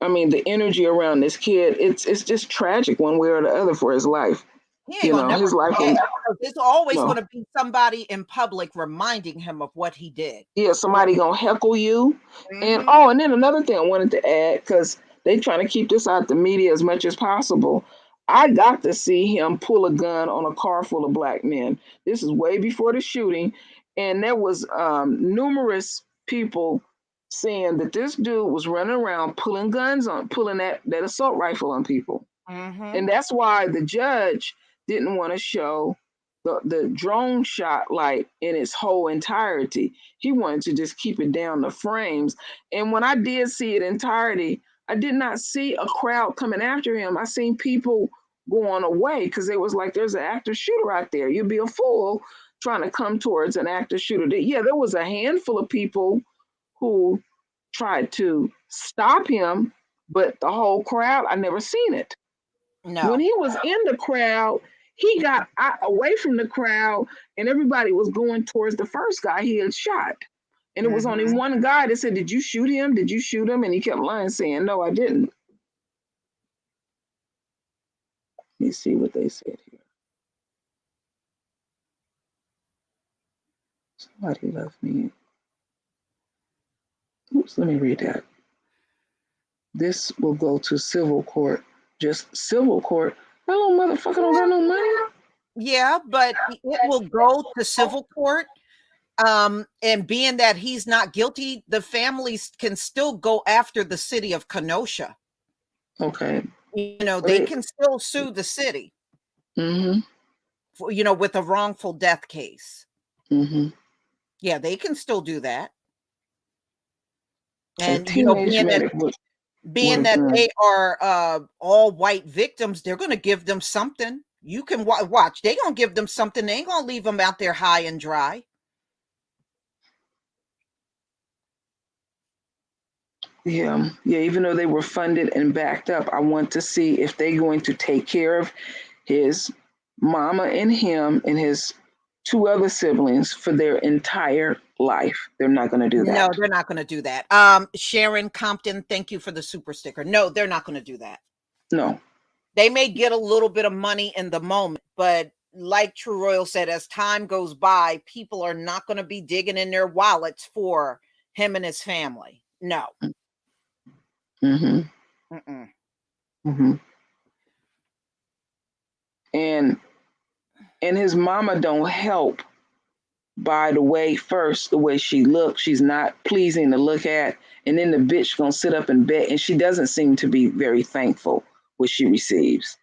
I mean, the energy around this kid, it's just tragic one way or the other for his life. He ain't gonna never His life forget. will, Because there's always no. gonna be somebody in public reminding him of what he did. Yeah, somebody gonna heckle you. And Mhm. oh, and then another thing I wanted to add, because they trying to keep this out the media as much as possible. I got to see him pull a gun on a car full of black men. This is way before the shooting, and there was numerous people saying that this dude was running around pulling that assault rifle on people. Mhm. And that's why the judge didn't want to show the drone shot like in its whole entirety. He wanted to just keep it down the frames. And when I did see it entirety, I did not see a crowd coming after him. I seen people going away because it was like there's an active shooter out there. You'd be a fool trying to come towards an active shooter. Yeah, there was a handful of people who tried to stop him, but the whole crowd, I never seen it. When No. he was in the crowd, he got away from the crowd, and everybody was going towards the first guy he had shot. And it was only one guy that said, "Did you shoot him? Did you shoot him?" And he kept lying, saying, "No, I didn't." Let me see what they said here. Somebody left me. Oops, let me read that. This will go to civil court. Just civil court. That little motherfucker don't got no money. Yeah, but it will go to civil court. And being that he's not guilty, the families can still go after the city of Kenosha. Okay. They can still sue the city. For, with a wrongful death case. Yeah, they can still do that. And being that they are all white victims, they're going to give them something. You can watch. They're going to give them something. They ain't going to leave them out there high and dry. Yeah. Even though they were funded and backed up, I want to see if they're going to take care of his mama and him and his 2 other siblings for their entire life. They're not going to do that. No, they're not going to do that. Sharon Compton, thank you for the super sticker. No, they're not going to do that. No. They may get a little bit of money in the moment, but like True Royal said, as time goes by, people are not going to be digging in their wallets for him and his family. No. And his mama don't help by the way she looks. She's not pleasing to look at. And then the bitch gonna sit up and bet, and she doesn't seem to be very thankful what she receives.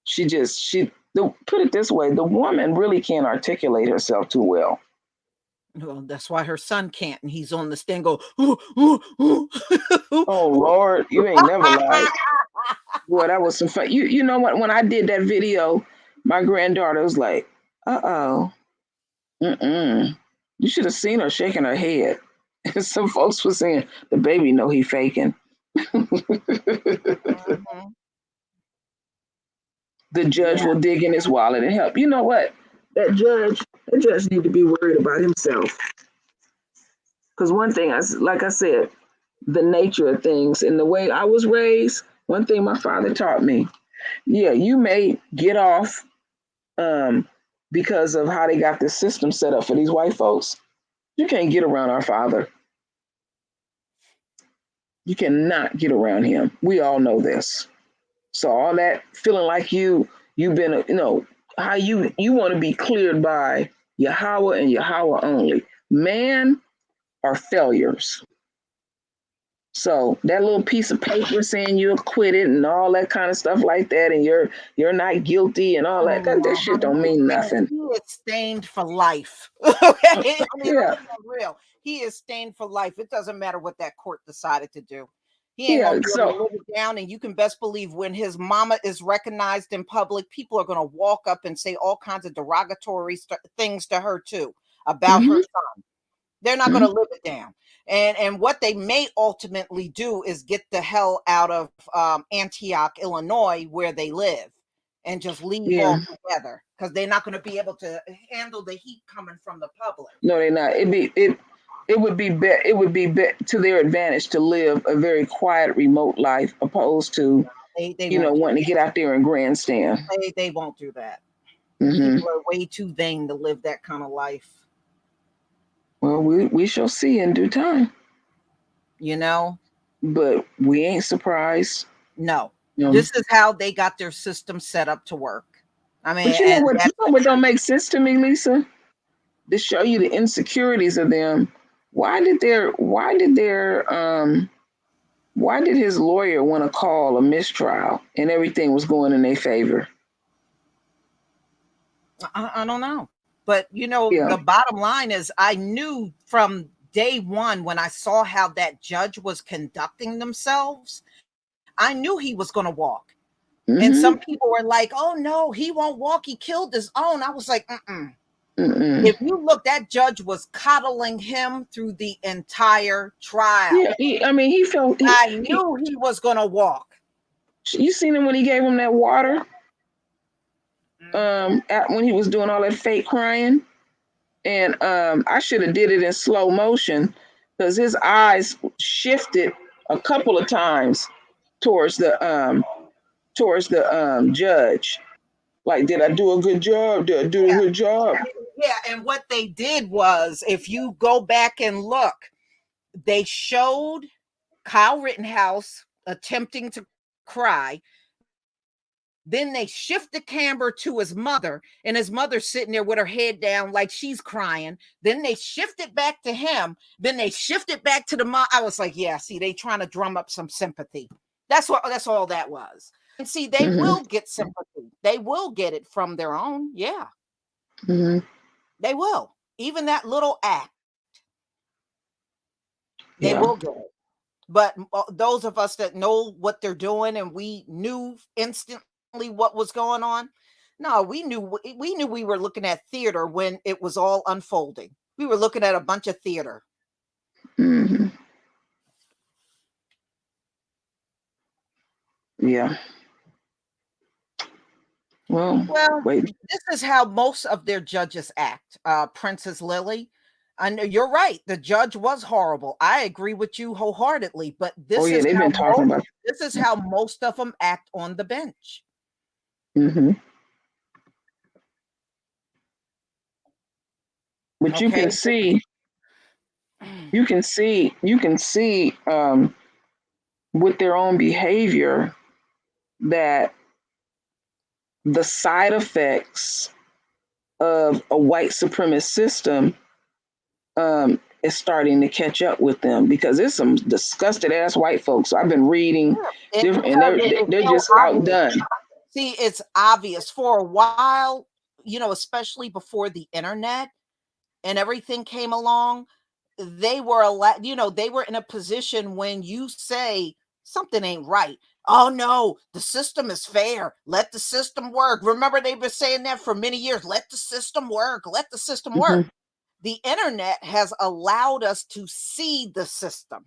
Put it this way, the woman really can't articulate herself too well. Well, that's why her son can't, and he's on the stand go, ooh, ooh, ooh. Oh Lord, you ain't never lied. Boy, that was some fun. You know what? When I did that video, my granddaughter was like, "Uh-oh. You should have seen her shaking her head." And some folks were saying, "The baby know he faking." The judge will dig in his wallet and help. You know what? That judge need to be worried about himself. Because one thing, like I said, the nature of things and the way I was raised, one thing my father taught me, you may get off because of how they got this system set up for these white folks. You can't get around our father. You cannot get around him. We all know this. So all that feeling like you've been, how you want to be cleared by Yahweh and Yahweh only. Man are failures. So that little piece of paper saying you're acquitted and all that kind of stuff like that, and you're not guilty and all that shit don't mean nothing. He is stained for life. Okay, real. He is stained for life. It doesn't matter what that court decided to do. He ain't gonna be able to live it down. And you can best believe when his mama is recognized in public, people are gonna walk up and say all kinds of derogatory things to her too about her son. They're not gonna live it down. And what they may ultimately do is get the hell out of Antioch, Illinois, where they live, and just leave altogether, because they're not going to be able to handle the heat coming from the public. No, they're not. It would be to their advantage to live a very quiet, remote life, opposed to wanting to get out there and grandstand. They won't do that. People are way too vain to live that kind of life. Well, we shall see in due time. But we ain't surprised. No. This is how they got their system set up to work. I mean, but you know what don't make sense to me, Lisa? To show you the insecurities of them. Why did his lawyer want to call a mistrial and everything was going in their favor? I don't know. But, the bottom line is I knew from day one when I saw how that judge was conducting themselves, I knew he was going to walk. And some people were like, oh, no, he won't walk. He killed his own. I was like, If you look, that judge was coddling him through the entire trial. Yeah, I knew he was going to walk. You seen him when he gave him that water? When he was doing all that fake crying? And I should have did it in slow motion because his eyes shifted a couple of times towards the judge. Like, did I do a good job? Did I do a good job? Yeah, and what they did was, if you go back and look, they showed Kyle Rittenhouse attempting to cry. Then they shift the camera to his mother, and his mother's sitting there with her head down like she's crying. Then they shift it back to him. Then they shift it back to the mom. I was like, yeah, see, they trying to drum up some sympathy. That's all that was. And see, they will get sympathy. They will get it from their own. Yeah. They will. Even that little act, they will get it. But those of us that know what they're doing, and we knew instantly what was going on, no, we knew we were looking at theater when it was all unfolding. We were looking at a bunch of theater. Yeah. Well, wait. This is how most of their judges act. Princess Lily, I know you're right. The judge was horrible. I agree with you wholeheartedly. But this is how most of them act on the bench. But okay. you can see with their own behavior that the side effects of a white supremacist system is starting to catch up with them, because there's some disgusted ass white folks. So I've been reading different, and they're just outdone. See, it's obvious for a while, especially before the internet and everything came along. They were they were in a position when you say something ain't right. Oh no, the system is fair. Let the system work. Remember, they've been saying that for many years. Let the system work. Let the system work. The internet has allowed us to see the system.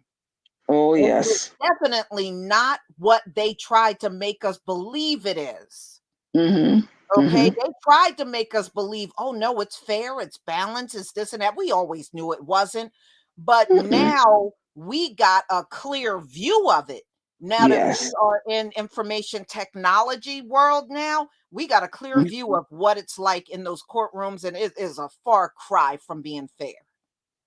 Oh, yes. It's definitely not what they tried to make us believe it is. Okay, they tried to make us believe, oh no, it's fair, it's balanced, it's this and that. We always knew it wasn't, but now we got a clear view of it. Now that we are in information technology world now, we got a clear view of what it's like in those courtrooms, and it is a far cry from being fair.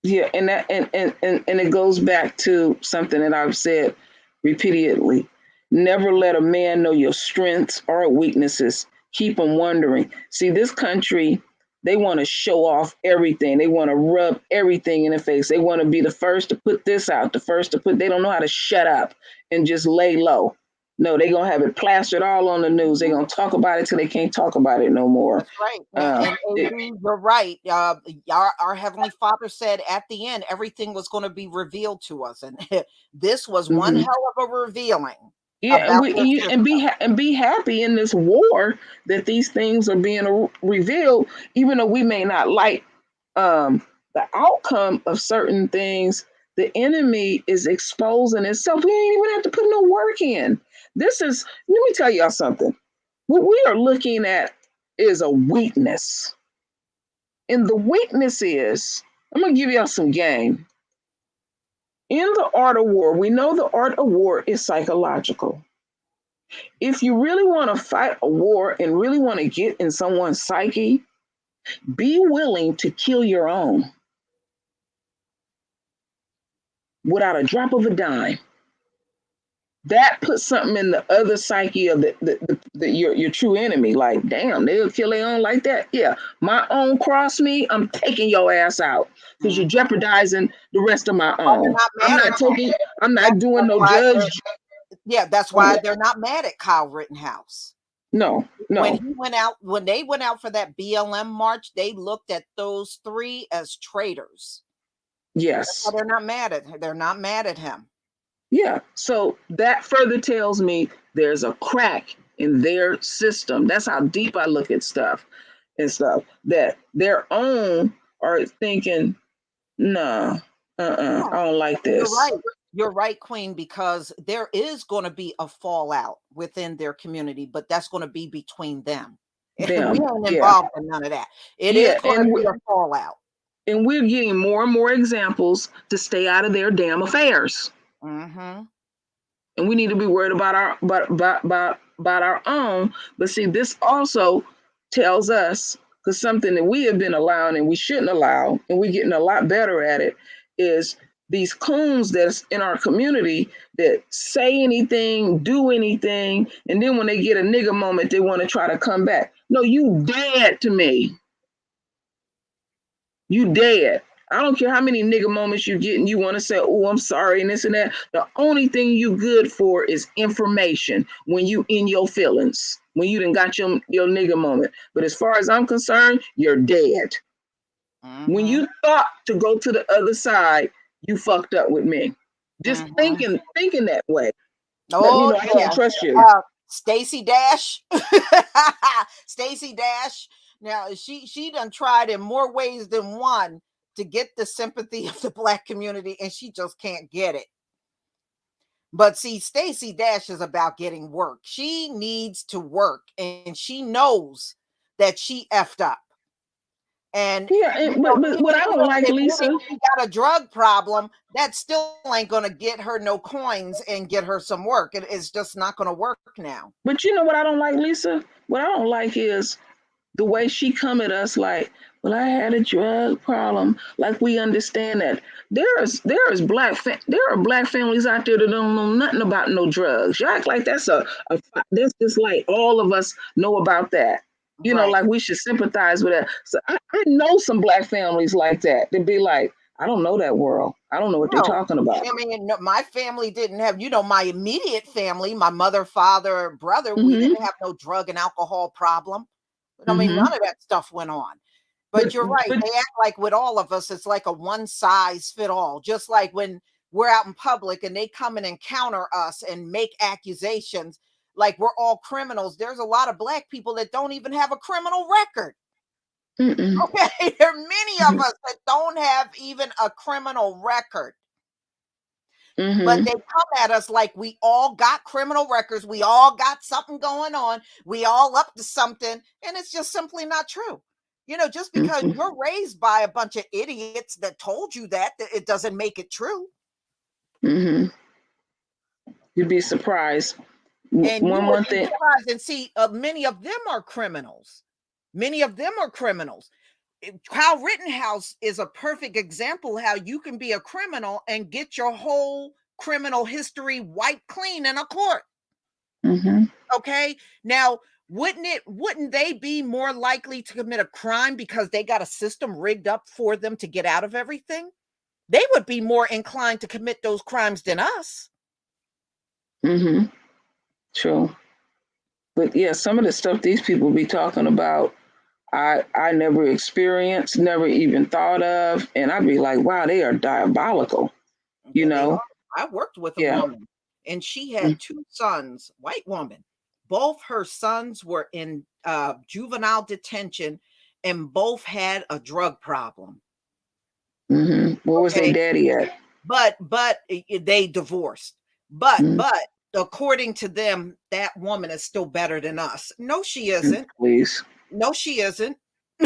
Yeah, and that and it goes back to something that I've said repeatedly. Never let a man know your strengths or weaknesses. Keep them wondering. See, this country, they want to show off everything. They want to rub everything in the face. They want to be the first to put this out, they don't know how to shut up and just lay low. No, they're going to have it plastered all on the news. They're going to talk about it till they can't talk about it no more. That's right. And you're right. Our Heavenly Father said at the end, everything was going to be revealed to us. And this was one hell of a revealing. Yeah, and be happy in this war that these things are being revealed, even though we may not like the outcome of certain things. The enemy is exposing itself. We ain't even have to put no work in. Let me tell y'all something. What we are looking at is a weakness. And the weakness is, I'm going to give y'all some game. In the art of war, we know the art of war is psychological. If you really want to fight a war and really want to get in someone's psyche, be willing to kill your own without a drop of a dime. That puts something in the other psyche of your true enemy. Like, damn, they'll kill their own like that. Yeah, my own cross me, I'm taking your ass out because you're jeopardizing the rest of my own. I'm not doing no judge. Yeah, that's why they're not mad at Kyle Rittenhouse. No. When they went out for that BLM march, they looked at those three as traitors. Yes. They're not mad at him. Yeah. So that further tells me there's a crack in their system. That's how deep I look at stuff that their own are thinking, I don't like this. You're right, Queen, because there is going to be a fallout within their community, but that's going to be between them. We aren't involved in none of that. It is going to be a fallout. And we're getting more and more examples to stay out of their damn affairs. Mm-hmm. And we need to be worried about our own. But see, this also tells us, because something that we have been allowing and we shouldn't allow, and we're getting a lot better at it, is these coons that's in our community that say anything, do anything, and then when they get a nigga moment, they want to try to come back. No, you dead to me. You dead. I don't care how many nigga moments you get and you want to say, oh, I'm sorry, and this and that. The only thing you good for is information when you in your feelings, when you done got your nigga moment. But as far as I'm concerned, you're dead. When Mm-hmm. you thought to go to the other side, you fucked up with me. Just Mm-hmm. thinking that way. Let me Oh know I don't yeah. trust you. Stacey Dash. Stacey Dash. Now she done tried in more ways than one to get the sympathy of the black community, and she just can't get it. But see, Stacey Dash is about getting work. She needs to work, and she knows that she effed up. And Yeah, you but know, but what I don't like, admitting Lisa. she got a drug problem, that still ain't gonna get her no coins and get her some work. It's just not gonna work now. But you know what I don't like, Lisa? What I don't like is the way she come at us like, well, I had a drug problem. Like we understand that there are black families out there that don't know nothing about no drugs. You act like that's just like all of us know about that. You know, Right. like we should sympathize with that. So I know some black families like that. They'd be like, I don't know that world. I don't know what they're No, talking about. I mean, no, my family didn't have, my immediate family, my mother, father, brother, we Mm-hmm. didn't have no drug and alcohol problem. I mean, Mm-hmm. none of that stuff went on. But But you're right. but They act like with all of us, it's like a one size fit all. Just like when we're out in public and they come and encounter us and make accusations like we're all criminals. There's a lot of black people that don't even have a criminal record. mm-mm. Okay. There are many of us that don't have even a criminal record. But Mm-hmm. they come at us like we all got criminal records. We all got something going on. We all up to something. And it's just simply not true. Just because Mm-hmm. you're raised by a bunch of idiots that told you that it doesn't make it true. Mm-hmm. You'd be surprised. And you One would be thing. surprised and see many of them are criminals. Many of them are criminals. Kyle Rittenhouse is a perfect example how you can be a criminal and get your whole criminal history wiped clean in a court. Mm-hmm. Okay. Now, wouldn't they be more likely to commit a crime because they got a system rigged up for them to get out of everything? They would be more inclined to commit those crimes than us. Mm-hmm. True. But yeah, some of the stuff these people be talking about, I never experienced, never even thought of, and I'd be like, wow, they are diabolical. You Yeah, they are. know? I worked with a Yeah. woman and she had two sons, white woman. Both her sons were in juvenile detention and both had a drug problem. Mm-hmm. Where was their Okay. daddy at? But they divorced. But Mm-hmm. according to them, that woman is still better than us. No, she isn't. Please. No, she isn't.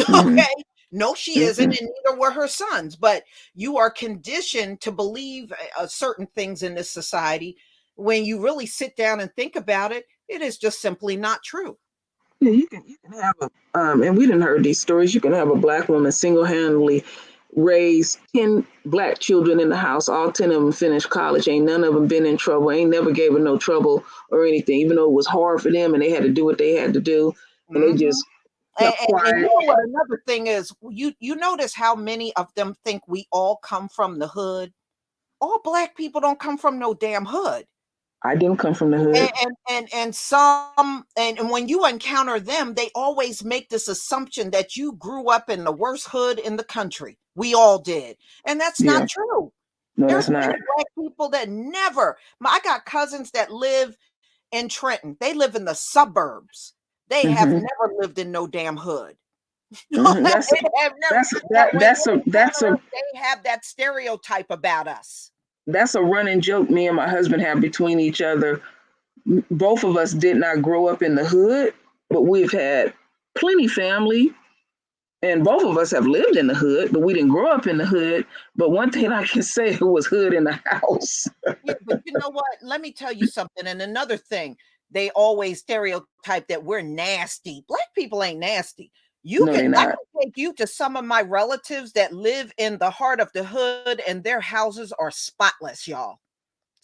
Mm-hmm. Okay. No, she isn't, Mm-hmm. and neither were her sons. But you are conditioned to believe certain things in this society. When you really sit down and think about it, it is just simply not true. Yeah, you can have and we didn't heard these stories. You can have a black woman single handedly raise 10 black children in the house. All 10 of them finished college. Ain't none of them been in trouble. Ain't never gave her no trouble or anything. Even though it was hard for them and they had to do what they had to do, and they Mhm. just kept And you quiet. know what another thing is? You notice how many of them think we all come from the hood. All black people don't come from no damn hood. I didn't come from the And hood. some and when you encounter them, they always make this assumption that you grew up in the worst hood in the country. We all did. And that's Yeah, not true. no, There's that's many not. black people that never I got cousins that live in Trenton. They live in the suburbs. They have Hmm. never lived in no damn hood. Hmm. They have never. That's But that when you that's encounter a them, they have that stereotype about us. that's a running joke me and my husband have between each other. Both of us did not grow up in the hood, but we've had plenty family And both of us have lived in the hood, but we didn't grow up in the hood. But one thing I can say, it was hood in the house. Yeah, but you know what? Let me tell you something. And another thing, they always stereotype that we're nasty. Black people ain't nasty. No, they're I not. can take you to some of my relatives that live in the heart of the hood, and their houses are spotless, y'all.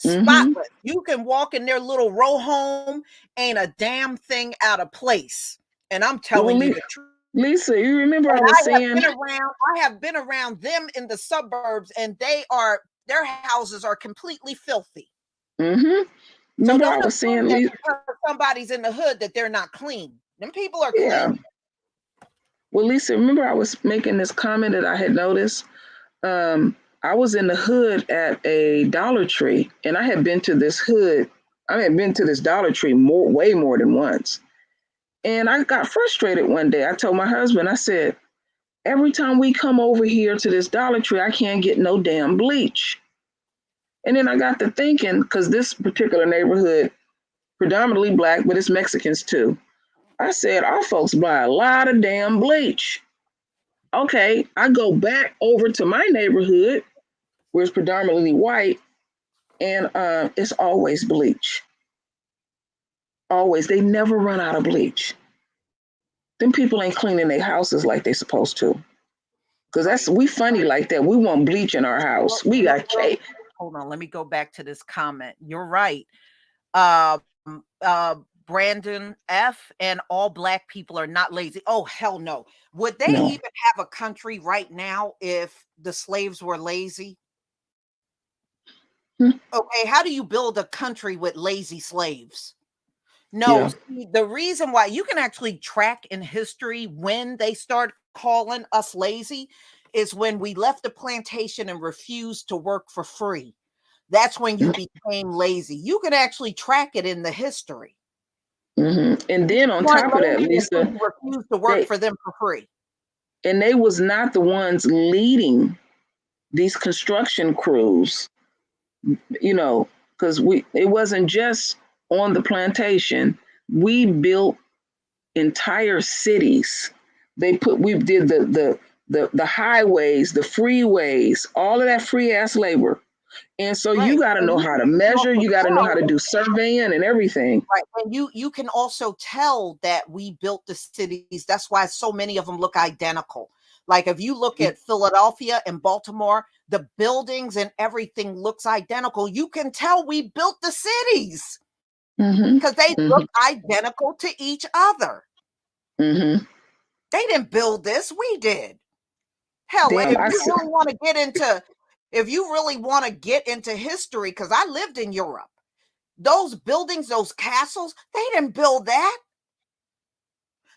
Mm-hmm. Spotless. You can walk in their little row home, ain't a damn thing out of place. And I'm Well, telling you the truth. Lisa, you remember I And was saying, I have been around them in the suburbs, and their houses are completely filthy. mm-hmm. So Remember I don't was saying, assume that because somebody's in the hood that they're not clean. Them people are yeah. clean. Well, Lisa, remember I was making this comment that I had noticed. I was in the hood at a Dollar Tree, and I had been to this hood. I had been to this Dollar Tree way more than once. And I got frustrated one day. I told my husband, I said, every time we come over here to this Dollar Tree, I can't get no damn bleach. And then I got to thinking, because this particular neighborhood, predominantly black, but it's Mexicans too. I said, our folks buy a lot of damn bleach. Okay, I go back over to my neighborhood, where it's predominantly white, and it's always bleach. Always. They never run out of bleach. Them people ain't cleaning their houses like they supposed to. Because we funny like that. We want bleach in our house. We got cake. Hold on, let me go back to this comment. You're right. Um, Brandon F. and all black people are not lazy. Oh, hell no. Would they No. even have a country right now if the slaves were lazy? Okay, how do you build a country with lazy slaves? No, Yeah. see, the reason why you can actually track in history when they start calling us lazy is when we left the plantation and refused to work for free. That's when you became lazy. You can actually track it in the history. Mm-hmm. And then on You weren't top of that, lazy until Lisa, you refused to work they for them for free. they was not the ones leading these construction crews, because it wasn't just on the plantation. We built entire cities. We did the highways, the freeways, all of that free ass labor. And so you Right. got to And know you how can to measure. also You got to know how tell. to do surveying and everything. Right, and you can also tell that we built the cities. That's why so many of them look identical. Like if you look at Philadelphia and Baltimore, the buildings and everything looks identical. You can tell we built the cities Mm-hmm. because they Mm-hmm. look identical to each other. Mm-hmm. They didn't build this, we did. Hell, Damn, if you really want to get into history, because I lived in Europe, those buildings, those castles, they didn't build that.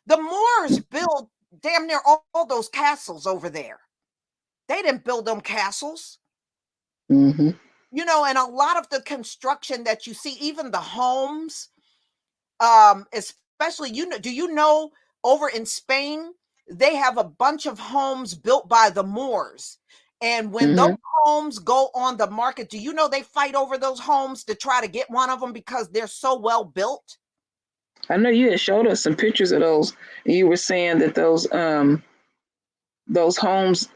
The Moors built damn near all those castles over there. They didn't build them castles. Mm-hmm. And a lot of the construction that you see, even the homes, especially, do you know over in Spain, they have a bunch of homes built by the Moors. And when those Mm-hmm. homes go on the market, do you know they fight over those homes to try to get one of them because they're so well built? I know you had showed us some pictures of those, and you were saying that those homes,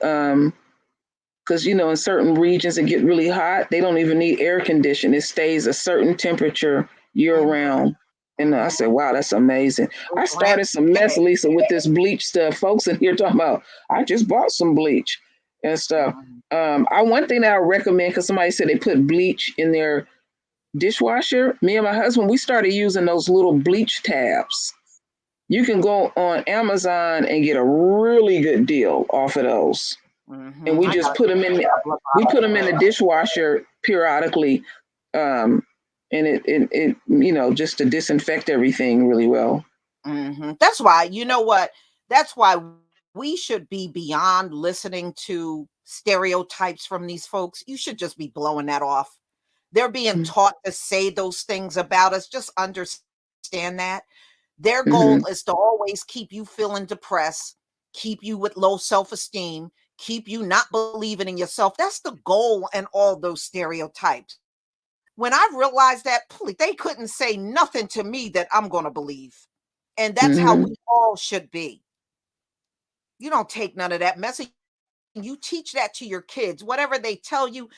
because in certain regions it get really hot, they don't even need air conditioning. It stays a certain temperature year Mhm, round. And I mhm. said, wow, that's amazing. I Those started lamps some mess, dead. Lisa, with this bleach stuff. Folks in here talking about, I just bought some bleach and stuff. Mhm. One thing that I recommend, because somebody said they put bleach in their dishwasher. Me and my husband, we started using those little bleach tabs. You can go on Amazon and get a really good deal off of those. And we I just gotta put get them a in. couple of We put bottles them of in the those. dishwasher periodically, and it just to disinfect everything really well. That's why, you know what? That's why we should be beyond listening to stereotypes from these folks. You should just be blowing that off. They're being taught to say those things about us. Just understand that. Their Mm-hmm. goal is to always keep you feeling depressed, keep you with low self esteem, keep you not believing in yourself. That's the goal and all those stereotypes. When I realized that, they couldn't say nothing to me that I'm going to believe. And that's how Mm-hmm. we all should be. You don't take none of that message. You teach that to your kids. Whatever they tell you,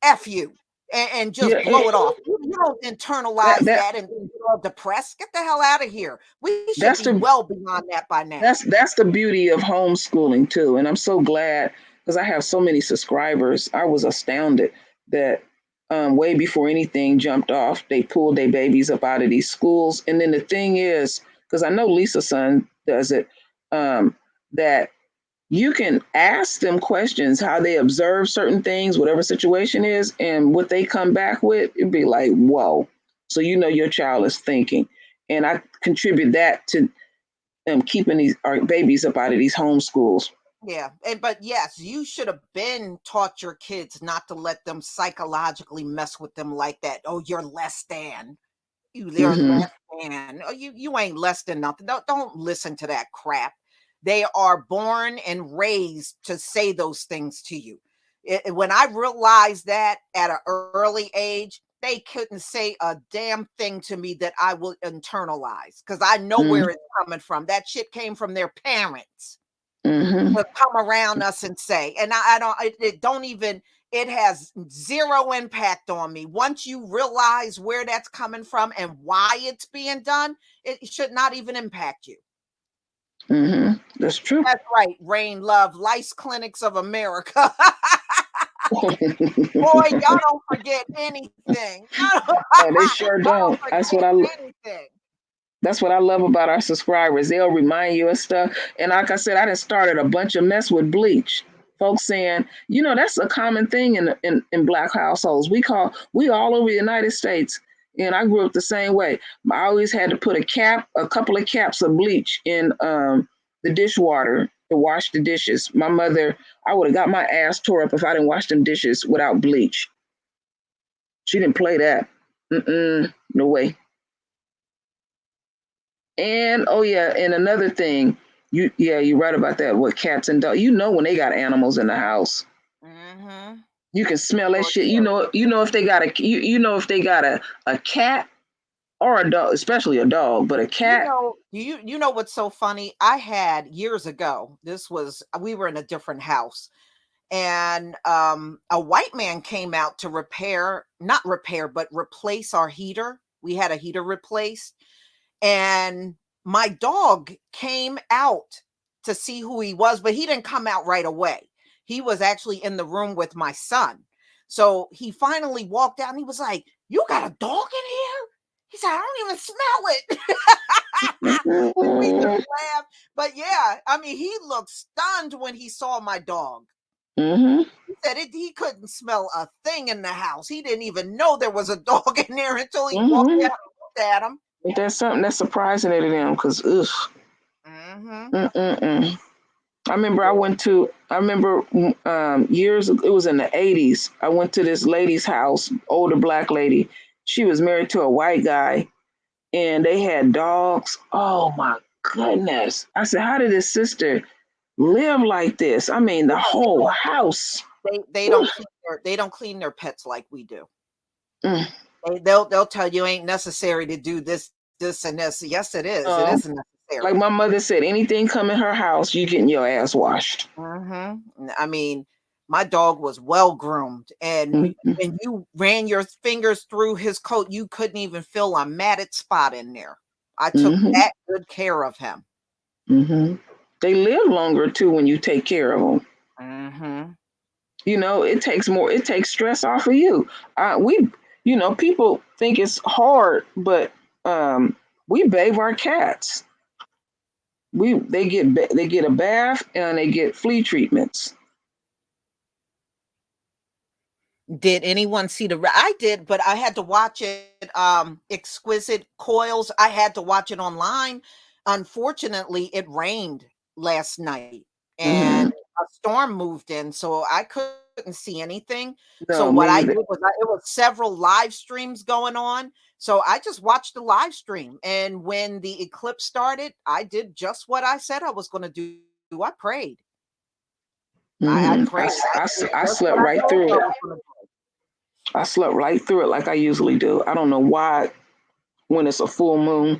F you, and just Yeah, blow it off. You don't internalize that that and get all depressed. Get the hell out of here. We should that's be the well beyond that by now. that's the beauty of homeschooling too. And I'm so glad because I have so many subscribers. I was astounded that way before anything jumped off, they pulled their babies up out of these schools. And then the thing is, because I know Lisa's son does it, that you can ask them questions, how they observe certain things, whatever situation is, and what they come back with, it'd be like, whoa. So you know your child is thinking. And I contribute that to keeping these our babies up out of these homeschools. Yeah, but yes, you should have been taught your kids not to let them psychologically mess with them like that. Oh, you're less than. They're Mm-hmm. less than. Oh, you ain't less than nothing. Don't listen to that crap. They are born and raised to say those things to you. When I realized that at an early age, they couldn't say a damn thing to me that I would internalize because I know where it's coming from. That shit came from their parents Mm-hmm. to come around us and say, and I don't, it don't even, it has zero impact on me. Once you realize where that's coming from and why it's being done, it should not even impact you. Mm-hmm. That's true. That's right, Rain Love, Lice Clinics of America. Boy, y'all don't forget anything. Oh, they sure Y'all don't don't. forget anything. That's what I love about our subscribers. They'll remind you of stuff. And like I said, I just started a bunch of mess with bleach. Folks saying, that's a common thing in black households. We all over the United States. And I grew up the same way. I always had to put a couple of caps of bleach in the dishwater to wash the dishes. My mother, I would have got my ass tore up if I didn't wash them dishes without bleach. She didn't play that. No way. And oh yeah, and another thing, you're right about that. What cats and dogs, when they got animals in the house, Mm-hmm. you can smell that For shit. sure. If they got if they got a cat or a dog, especially a dog, but a cat. You know what's so funny? I had years ago, we were in a different house, and a white man came out to not repair, but replace our heater. We had a heater replaced, and my dog came out to see who he was, but he didn't come out right away. He was actually in the room with my son. So he finally walked out and he was like, "You got a dog in here?" He said, "I don't even smell it." We just laughed. But yeah, I mean, he looked stunned when he saw my dog. Mm-hmm. He said he couldn't smell a thing in the house. He didn't even know there was a dog in there until he walked Mm-hmm. out and looked at him. But that's something that's surprising to them, because ugh. Mm-hmm. Mm-mm-mm. I remember years, it was in the 80s. I went to this lady's house, older black lady. She was married to a white guy and they had dogs. Oh my goodness. I said, how did his sister live like this? I mean, the whole house. They don't clean their pets like we do. Mm. They'll tell you ain't necessary to do this and this. Yes, it is. It Uh, is like necessary. my mother said, anything come in her house, you getting your ass washed. Mm-hmm. I mean, my dog was well groomed, and Mm-hmm. when you ran your fingers through his coat, you couldn't even feel a matted spot in there. I took Mm-hmm. that good care of him. Mm-hmm. They live longer too when you take care of them. Mm-hmm. It takes stress off of you. People think it's hard, but we bathe our cats. They get a bath and they get flea treatments. Did anyone see I did, but I had to watch it, Exquisite Coils, I had to watch it online. Unfortunately, it rained last night, and Mm-hmm. a storm moved in, so I couldn't see anything. So No, what me I did either. was it was several live streams going on, so I just watched the live stream, and when the eclipse started, I did just what I said I was gonna do. I prayed. I Mm-hmm. prayed. I did I just what slept I right told you through I it. was gonna do. I slept right through it like I usually do. I don't know why when it's a full moon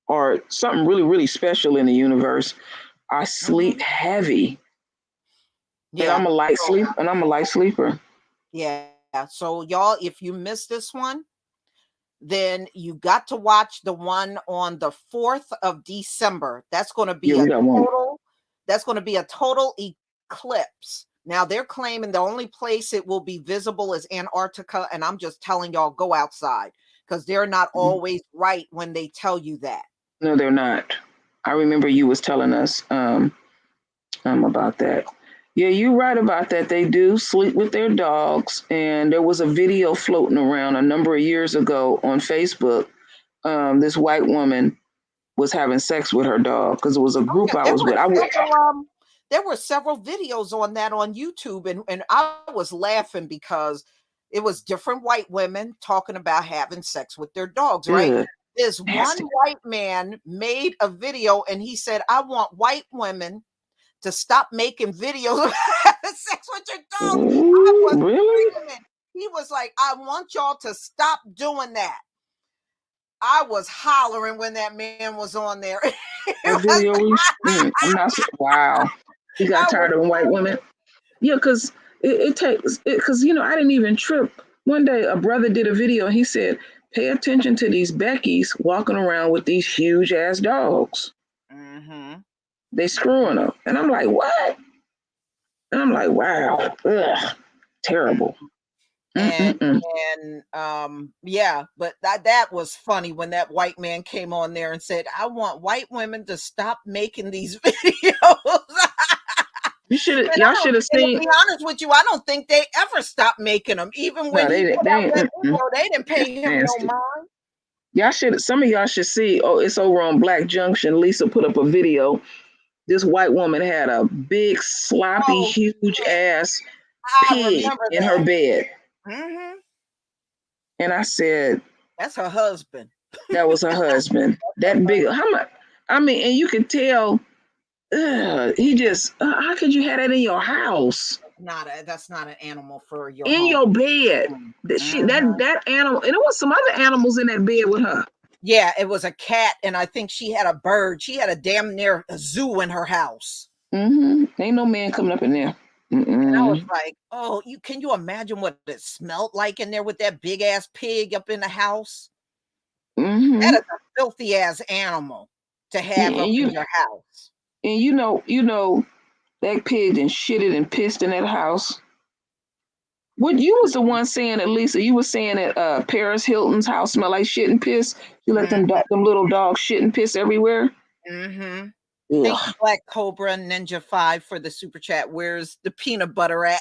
or something really, really special in the universe. I sleep heavy. And Yeah. I'm a light sleeper. Yeah. So y'all, if you missed this one, then you got to watch the one on the 4th of December. That's going to be Yeah, we got one. that's going to be a total eclipse. Now they're claiming the only place it will be visible is Antarctica, and I'm just telling y'all, go outside, because they're not always right when they tell you that. No, they're not. I remember you was telling us about that. Yeah, you're right about that. They do sleep with their dogs, and there was a video floating around a number of years ago on Facebook. This white woman was having sex with her dog because it was a group I was with. There were several videos on that on YouTube, and I was laughing because it was different white women talking about having sex with their dogs, right? Good. This one white man made a video and he said, I want white women to stop making videos of having sex with your dog. Ooh, really? Screaming. He was like, I want y'all to stop doing that. I was hollering when that man was on there. That video, I'm not. Wow, he got tired of white women. Yeah, because it takes it. Because I didn't even trip. One day, a brother did a video. And he said, "Pay attention to these Beckys walking around with these huge ass dogs. They screwing them." And I'm like, "What?" And I'm like, "Wow, ugh, terrible." And yeah, but that was funny when that white man came on there and said, I want white women to stop making these videos. Y'all should have seen. To be honest with you, I don't think they ever stopped making them. Even when they didn't pay him no mind. Some of y'all should see. Oh, it's over on Black Junction. Lisa put up a video. This white woman had a big, sloppy, huge ass pig in her bed. And I said, that's her husband. That was her husband. That big, how much? I mean, and you could tell, he just, how could you have that in your house? That's not an animal for your in home. your bed. That animal, and there was some other animals in that bed with her. Yeah, it was a cat, and I think she had a bird. She had a damn near a zoo in her house. Ain't no man coming up in there. And I was like, oh, can you imagine what it smelled like in there with that big ass pig up in the house? That is a filthy ass animal to have up in your house. And you know that pig and shitted and pissed in that house. What you was the one saying that, Lisa? You were saying that Paris Hilton's house smelled like shit and piss. You let them little dogs shit and piss everywhere. Thank you, Black Cobra Ninja 5 for the super chat. Where's the peanut butter at?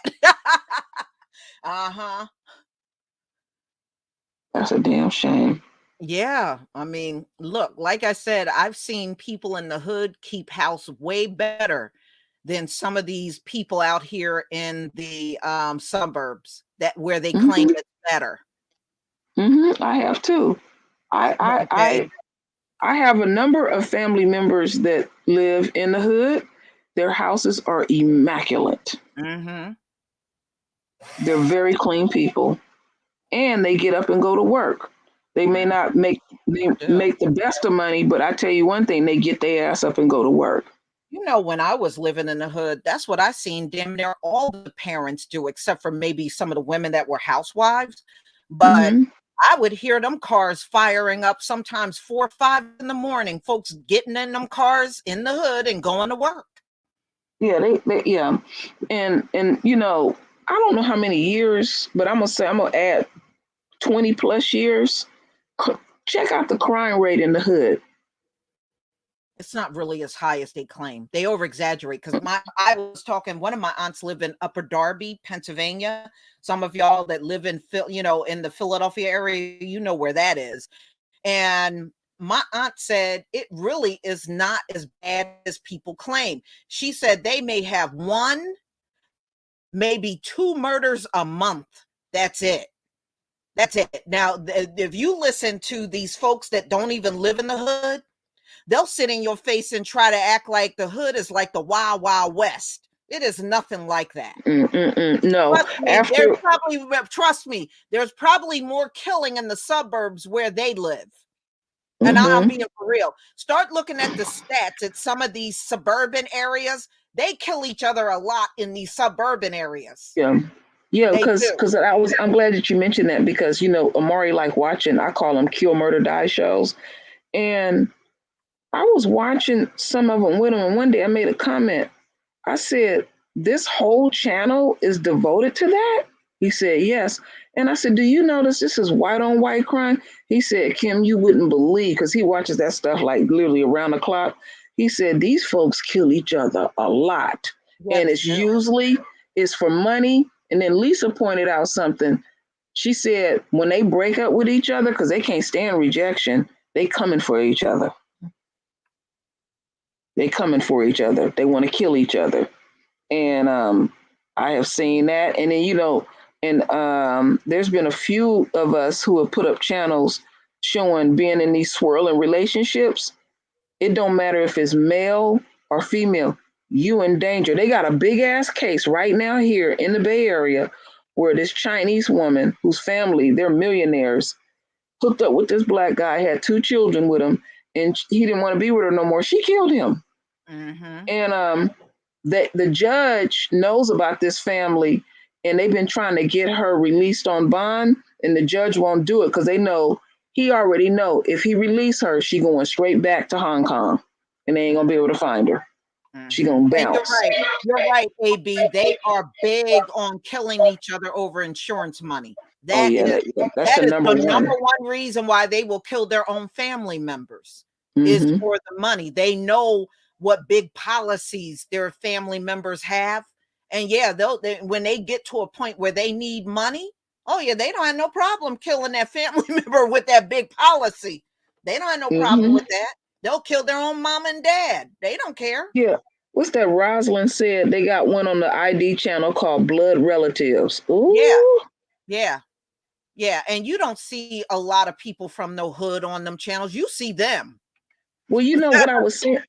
That's a damn shame. Yeah, I mean, look, like I said, I've seen people in the hood keep house way better than some of these people out here in the suburbs where they claim it's better. I have too. I have a number of family members that live in the hood. Their houses are immaculate. They're very clean people, and they get up and go to work. They may not make the best of money, but I tell you one thing: they get their ass up and go to work. You know, when I was living in the hood, that's what I seen damn near all the parents do, except for maybe some of the women that were housewives. But I would hear them cars firing up sometimes 4 or 5 in the morning, folks getting in them cars in the hood and going to work. Yeah, they and you know, I don't know how many years, but I'm gonna add 20 plus years. Check out the crime rate in the hood. It's not really as high as they claim. They over exaggerate, because I was talking, one of my aunts live in Upper Darby, Pennsylvania. Some of y'all that live in in the Philadelphia area, you know where that is. And my aunt said it really is not as bad as people claim. She said they may have 1, maybe 2 murders a month. That's it. That's it. Now, if you listen to these folks that don't even live in the hood, they'll sit in your face and try to act like the hood is like the Wild Wild West. It is nothing like that. No. Trust me, there's probably more killing in the suburbs where they live. And I'm Mm-hmm. being for real. Start looking at the stats at some of these suburban areas. They kill each other a lot in these suburban areas. Yeah. Yeah, They because do. I'm glad that you mentioned that because Amari like watching, I call them kill murder die shows. And I was watching some of them with him, and one day I made a comment. I said, "This whole channel is devoted to that?" He said, "Yes." And I said, "Do you notice this is white on white crime?" He said, "Kim, you wouldn't believe," because he watches that stuff like literally around the clock. He said, "These folks kill each other a lot. Yeah, And they it's do. usually it's for money." And then Lisa pointed out something. She said, when they break up with each other, because they can't stand rejection, they coming for each other. They coming for each other. They want to kill each other. And I have seen that. And then there's been a few of us who have put up channels showing being in these swirling relationships. It don't matter if it's male or female, you in danger. They got a big ass case right now here in the Bay Area where this Chinese woman whose family, they're millionaires, hooked up with this black guy, had 2 children with him, and he didn't want to be with her no more. She killed him. Mm-hmm. And the judge knows about this family, and they've been trying to get her released on bond, and the judge won't do it because he already know if he release her, she going straight back to Hong Kong, and they ain't gonna be able to find her. She Mm-hmm. gonna And bounce. you're right, AB. They are big on killing each other over insurance money. Oh That yeah, is that's that the is number the one. number one reason why they will kill their own family members is Mm-hmm. for the money. They know what big policies their family members have. And yeah, when they get to a point where they need money, oh yeah, they don't have no problem killing that family member with that big policy. They don't have no problem Mm-hmm. with that. They'll kill their own mom and dad. They don't care. Yeah. What's that? Rosalind said they got one on the ID channel called Blood Relatives. Yeah, Ooh. yeah, yeah. And you don't see a lot of people from no hood on them channels. You see them. Well, you know what I was saying.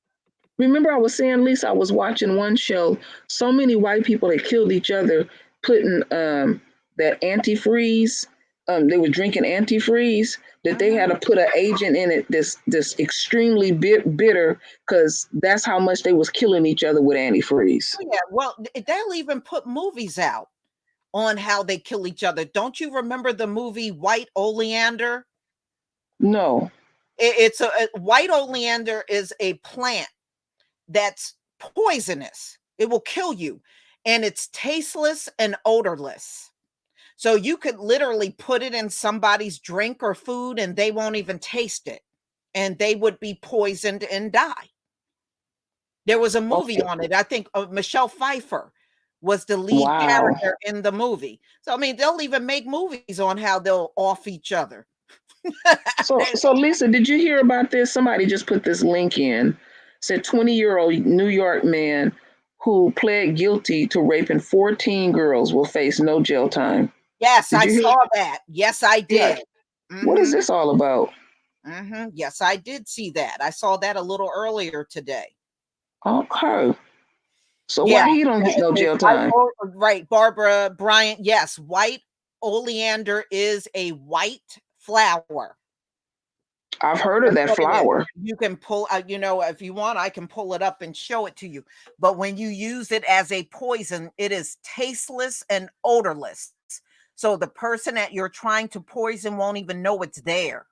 Remember, I was saying, Lisa, I was watching one show. So many white people had killed each other, putting that antifreeze. They were drinking antifreeze that they had to put an agent in it. This extremely bitter because that's how much they was killing each other with antifreeze. Oh, yeah. Well, they'll even put movies out on how they kill each other. Don't you remember the movie White Oleander? No. It's a white oleander is a plant that's poisonous. It will kill you, and it's tasteless and odorless. So you could literally put it in somebody's drink or food and they won't even taste it. And they would be poisoned and die. There was a movie Okay. on it. I think Michelle Pfeiffer was the lead Wow. character in the movie. So I mean, they'll even make movies on how they'll off each other. So Lisa, did you hear about this? Somebody just put this link in. Said 20-year-old New York man who pled guilty to raping 14 girls will face no jail time. Yes, Did I you hear? saw that. Yes, I Yeah. did. What is Mhm. this all about? Mhm. Yes, I did see that. I saw that a little earlier today. Okay. So Yeah, why he don't get no jail white time? right, Barbara Bryant. Yes, white oleander is a white flower. I've heard of That's that what it is. flower. You can pull out, if you want, I can pull it up and show it to you. But when you use it as a poison, it is tasteless and odorless. So the person that you're trying to poison won't even know it's there.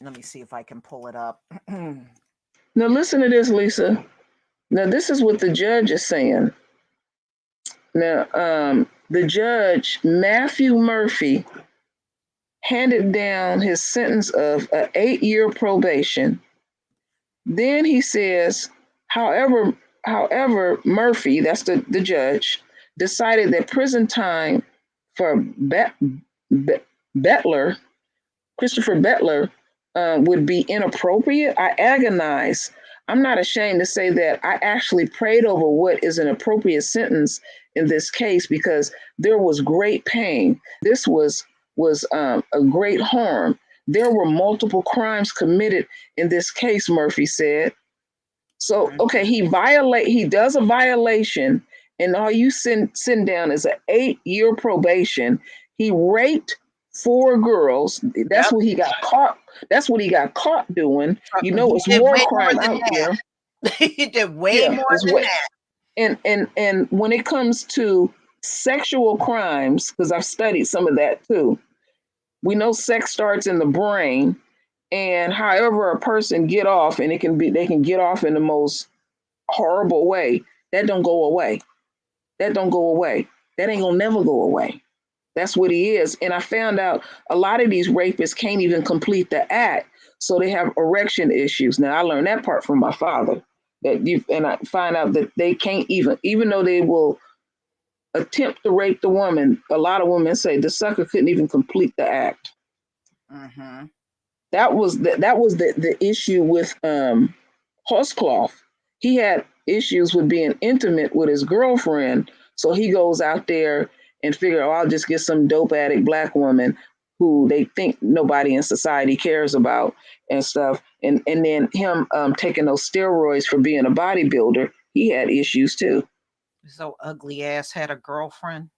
Let me see if I can pull it up. Now listen to this, Lisa. Now this is what the judge is saying. Now, the judge Matthew Murphy handed down his sentence of an 8-year probation. Then he says, however, Murphy, that's the judge, decided that prison time for Bettler, Christopher Bettler, would be inappropriate. I agonize. I'm not ashamed to say that I actually prayed over what is an appropriate sentence in this case because there was great pain. This was a great harm. There were multiple crimes committed in this case, Murphy said. So, okay, he does a violation, and all you send down is an 8-year probation. He raped 4 girls. That's Yep. what he got caught. That's what he got caught doing. Trust You me, know, he it's did war way more crime than out there. that. He did way Yeah, more it's than what. that. And when it comes to sexual crimes, because I've studied some of that too, we know sex starts in the brain, and however a person get off, and they can get off in the most horrible way. That don't go away. That don't go away. That ain't gonna never go away. That's what he is. And I found out a lot of these rapists can't even complete the act, so they have erection issues. Now I learned that part from my father. And I find out that they can't even though they will attempt to rape the woman. A lot of women say the sucker couldn't even complete the act. Mm-hmm. That was the issue with Horsecloth. He had issues with being intimate with his girlfriend, so he goes out there and figure, oh, I'll just get some dope addict black woman who they think nobody in society cares about and stuff. And then him taking those steroids for being a bodybuilder, he had issues too. So ugly ass had a girlfriend.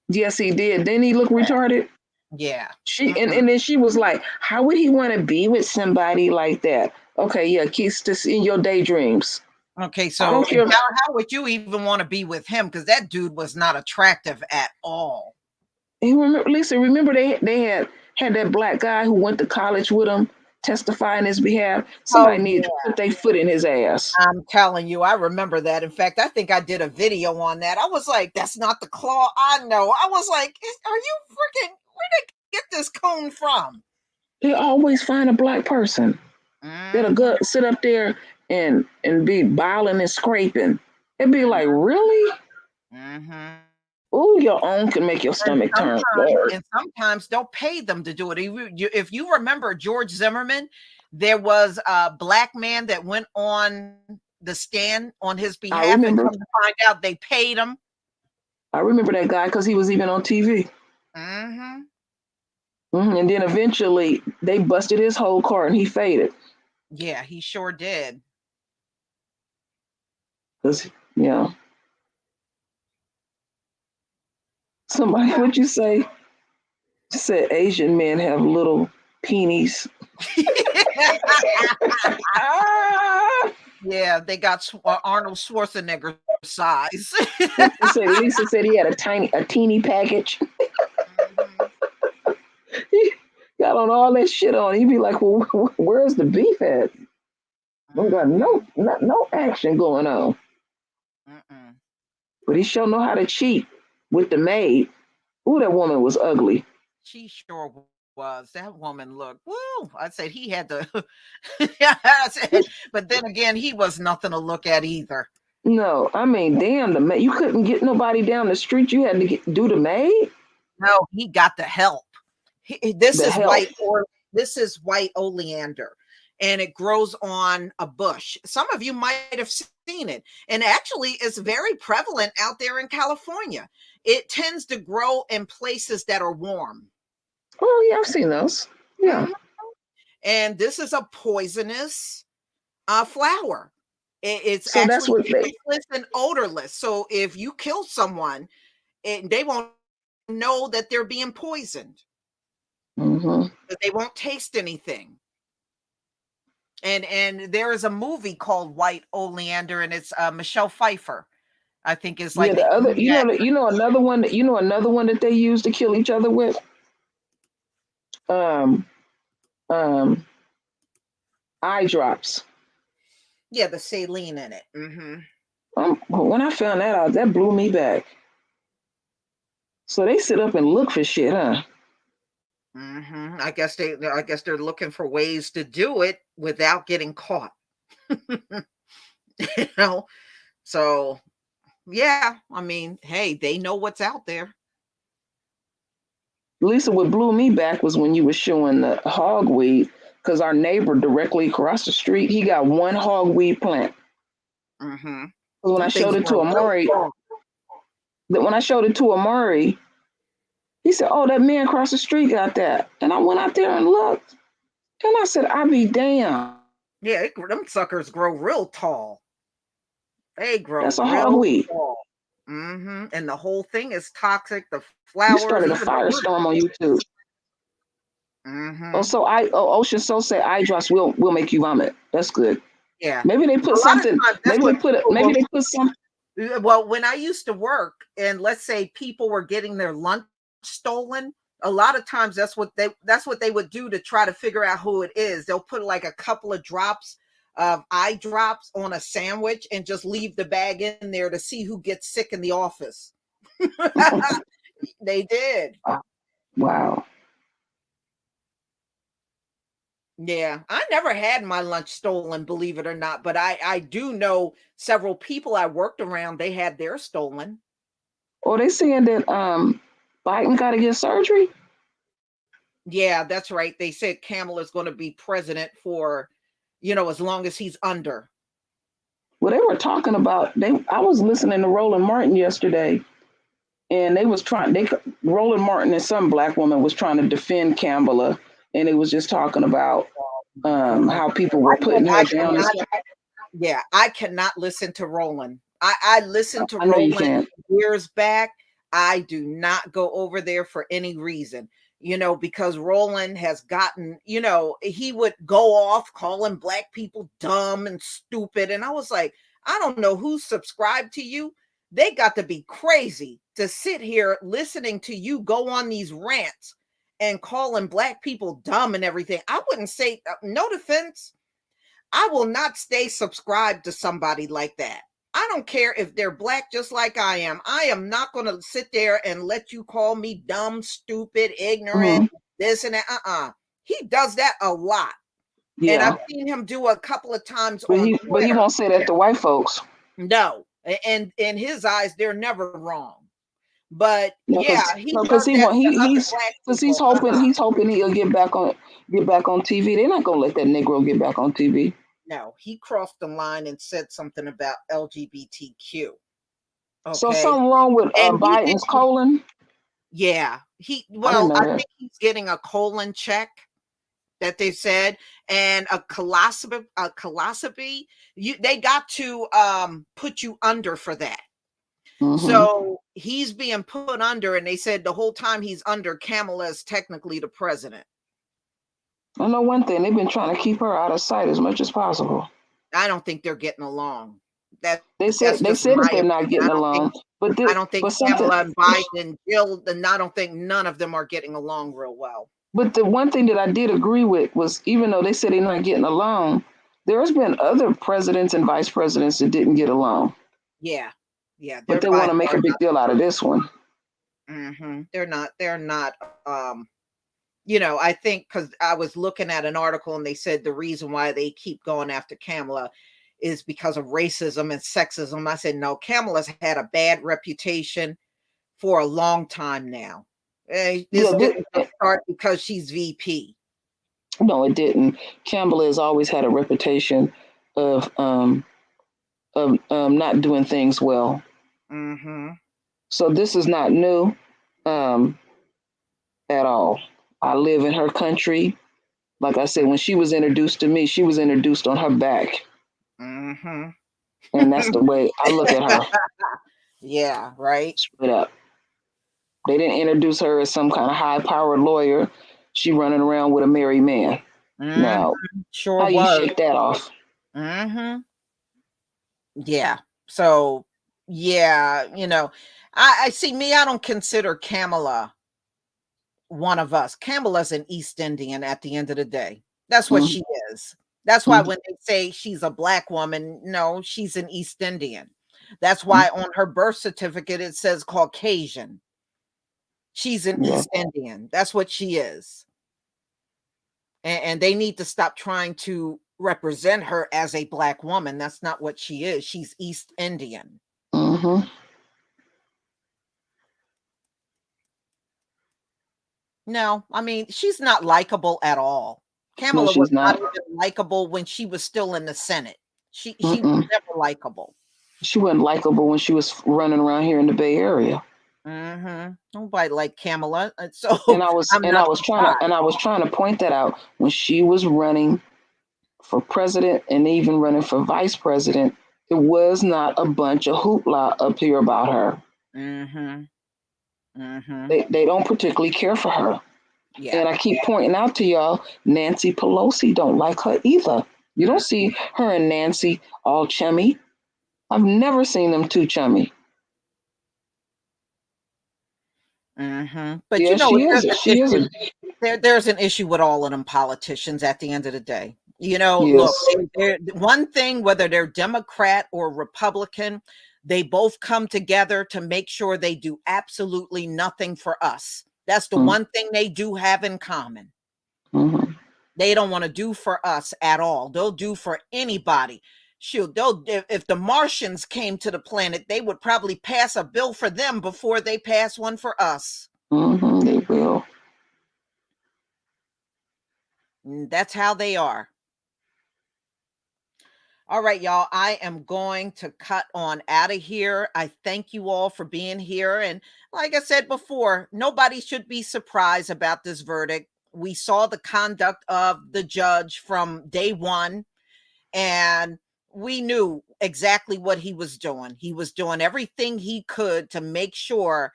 Yes, he did. Didn't he look retarded? Yeah. And then she was like, how would he want to be with somebody like that? Okay, yeah, keep this in your daydreams. Okay, I so don't care. how would you even want to be with him? Because that dude was not attractive at all. Lisa, remember they had that black guy who went to college with him testify in his behalf. Somebody Oh needed to yeah, put their foot in his ass. I'm telling you, I remember that. In fact, I think I did a video on that. I was like, "That's not the claw I know." I was like, "Are you freaking? Where did they get this cone from?" They always find a black person that'll Mm-hmm. go sit up there and be biling and scraping. It'd be like, really? Mm-hmm. Oh, your own can make your And stomach turn. sometimes, and sometimes they'll pay them to do it. If you remember George Zimmerman, there was a black man that went on the stand on his I behalf, and remember. come to find out they paid him. I remember that guy because he was even on TV. Mm-hmm. And then eventually they busted his whole car and he faded. Yeah, he sure did. Because, you know, somebody, what you say? Said Asian men have little peenies. Ah! Yeah, they got Arnold Schwarzenegger size. Lisa said he had a teeny package. Mhm. He got on all that shit on. He'd be like, well, where's the beef at? We got Mhm. no action going on. Mm-mm. But he sure know how to cheat with the maid. Ooh, that woman was ugly. She sure was. That woman looked, woo. I said he had to, I said, but then again, he was nothing to look at either. No, I mean, damn, the maid. You couldn't get nobody down the street. You had to do the maid. No, he got the help. This The is help. white oleander, and it grows on a bush. Some of you might have seen it, and actually, it's very prevalent out there in California. It tends to grow in places that are warm. Oh yeah, I've seen those. Yeah. Mhm. And this is a poisonous flower. It's So that's actually what they. tasteless and odorless. So if you kill someone, they won't know that they're being poisoned. Mm-hmm. They won't taste anything. And there is a movie called White Oleander, and it's Michelle Pfeiffer. I think is Yeah, like the the other, lead act. another one that they use to kill each other with. Um, um, eye drops. Yeah, the saline in it. Mm-hmm. When I found that out, that blew me back. So they sit up and look for shit, huh? Mm-hmm. I guess they're looking for ways to do it without getting caught. you know, so yeah, I mean, hey, they know what's out there. Lisa, what blew me back was when you were showing the hogweed, because our neighbor directly across the street, he got one hogweed plant. Mm-hmm. When I Them showed things it to grow real Amari, tall. he said, "Oh, that man across the street got that." And I went out there and looked, and I said, "I be damn, Yeah, them suckers grow real tall. They grow that's a real hogweed." tall. Mm-hmm. And the whole thing is toxic. The You flowers, started a even the root. firestorm on YouTube. Oh, so Ocean Soul said eye drops will make you vomit. That's good. Yeah. Maybe they put A lot of something. times that's Maybe what they put it. people Maybe will. they put some. Well, when I used to work, and let's say people were getting their lunch stolen, a lot of times that's what they would do to try to figure out who it is. They'll put like a couple of drops of eye drops on a sandwich and just leave the bag in there to see who gets sick in the office. They did. Wow. Yeah, I never had my lunch stolen, believe it or not, but I do know several people I worked around, they had theirs stolen. Oh, they saying that Biden got to get surgery. Yeah, that's right. They said Kamala's going to be president for, as long as he's under. Well, they were talking about I was listening to Roland Martin yesterday, and they was trying. Roland Martin and some black woman was trying to defend Kamala, and it was just talking about how people were putting her down. Yeah, I cannot listen to Roland. I listened to I know you Roland can't. years back. I do not go over there for any reason, because Roland has gotten, he would go off calling black people dumb and stupid. And I was like, I don't know who subscribed to you. They got to be crazy to sit here listening to you go on these rants and calling black people dumb and everything. I wouldn't say, no defense, I will not stay subscribed to somebody like that. I don't care if they're black just like I am. I am not going to sit there and let you call me dumb, stupid, ignorant, this and that. He does that a lot. Yeah. And I've seen him do a couple of times but on he Twitter. But he won't say that to white folks. No. And in his eyes, they're never wrong. But No, yeah, because he's hoping he'll get back on TV. They're not gonna let that Negro get back on TV. No, he crossed the line and said something about LGBTQ. Okay. So something wrong with Biden's colon? Yeah, I think he's getting a colon check that they said, and a coloscopy. They got to put you under for that. So he's being put under, and they said the whole time he's under, Kamala is technically the president. I know one thing, they've been trying to keep her out of sight as much as possible. I don't think they're getting along. They said that they're not getting along. I don't think Kamala and Biden and Jill, and I don't think none of them are getting along real well. But the one thing that I did agree with was, even though they said they're not getting along, there's been other presidents and vice presidents that didn't get along. Yeah. Yeah. But they want to make a big deal out of this one. They're not, I think, because I was looking at an article and they said the reason why they keep going after Kamala is because of racism and sexism. I said, no, Kamala's had a bad reputation for a long time now. This didn't start because she's VP. No, it didn't. Kamala has always had a reputation of not doing things well. So this is not new at all. I live in her country. Like I said, when she was introduced to me, she was introduced on her back. And that's the way I look at her. Yeah, right. Straight up. They didn't introduce her as some kind of high-powered lawyer. She running around with a married man. Now, sure, how you shake that off? Yeah. So, yeah, I see. I don't consider Kamala one of us. Kamala's an East Indian at the end of the day. That's what she is. That's why when they say she's a black woman, no, she's an East Indian. That's why on her birth certificate it says Caucasian. She's an East Indian. That's what she is. And they need to stop trying to represent her as a black woman. That's not what she is. She's East Indian. No, I mean, she's not likable at all. Kamala was not even likable when she was still in the Senate. She was never likable. She wasn't likable when she was running around here in the Bay Area. Nobody liked Kamala. So and I was trying to point that out when she was running for president and even running for vice president. It was not a bunch of hoopla up here about her. They don't particularly care for her. Yeah. And I keep pointing out to y'all, Nancy Pelosi don't like her either. You don't see her and Nancy all chummy. I've never seen them too chummy. But Yeah, she is. She is. There's an issue with all of them politicians at the end of the day. Yes. Look, one thing, whether they're Democrat or Republican, they both come together to make sure they do absolutely nothing for us. That's the one thing they do have in common. Mm-hmm. They don't want to do for us at all. They'll do for anybody. Shoot, if the Martians came to the planet, they would probably pass a bill for them before they pass one for us. Mm-hmm, they will. That's how they are. All right, y'all. I am going to cut on out of here. I thank you all for being here. And like I said before, nobody should be surprised about this verdict. We saw the conduct of the judge from day one, and we knew exactly what he was doing. He was doing everything he could to make sure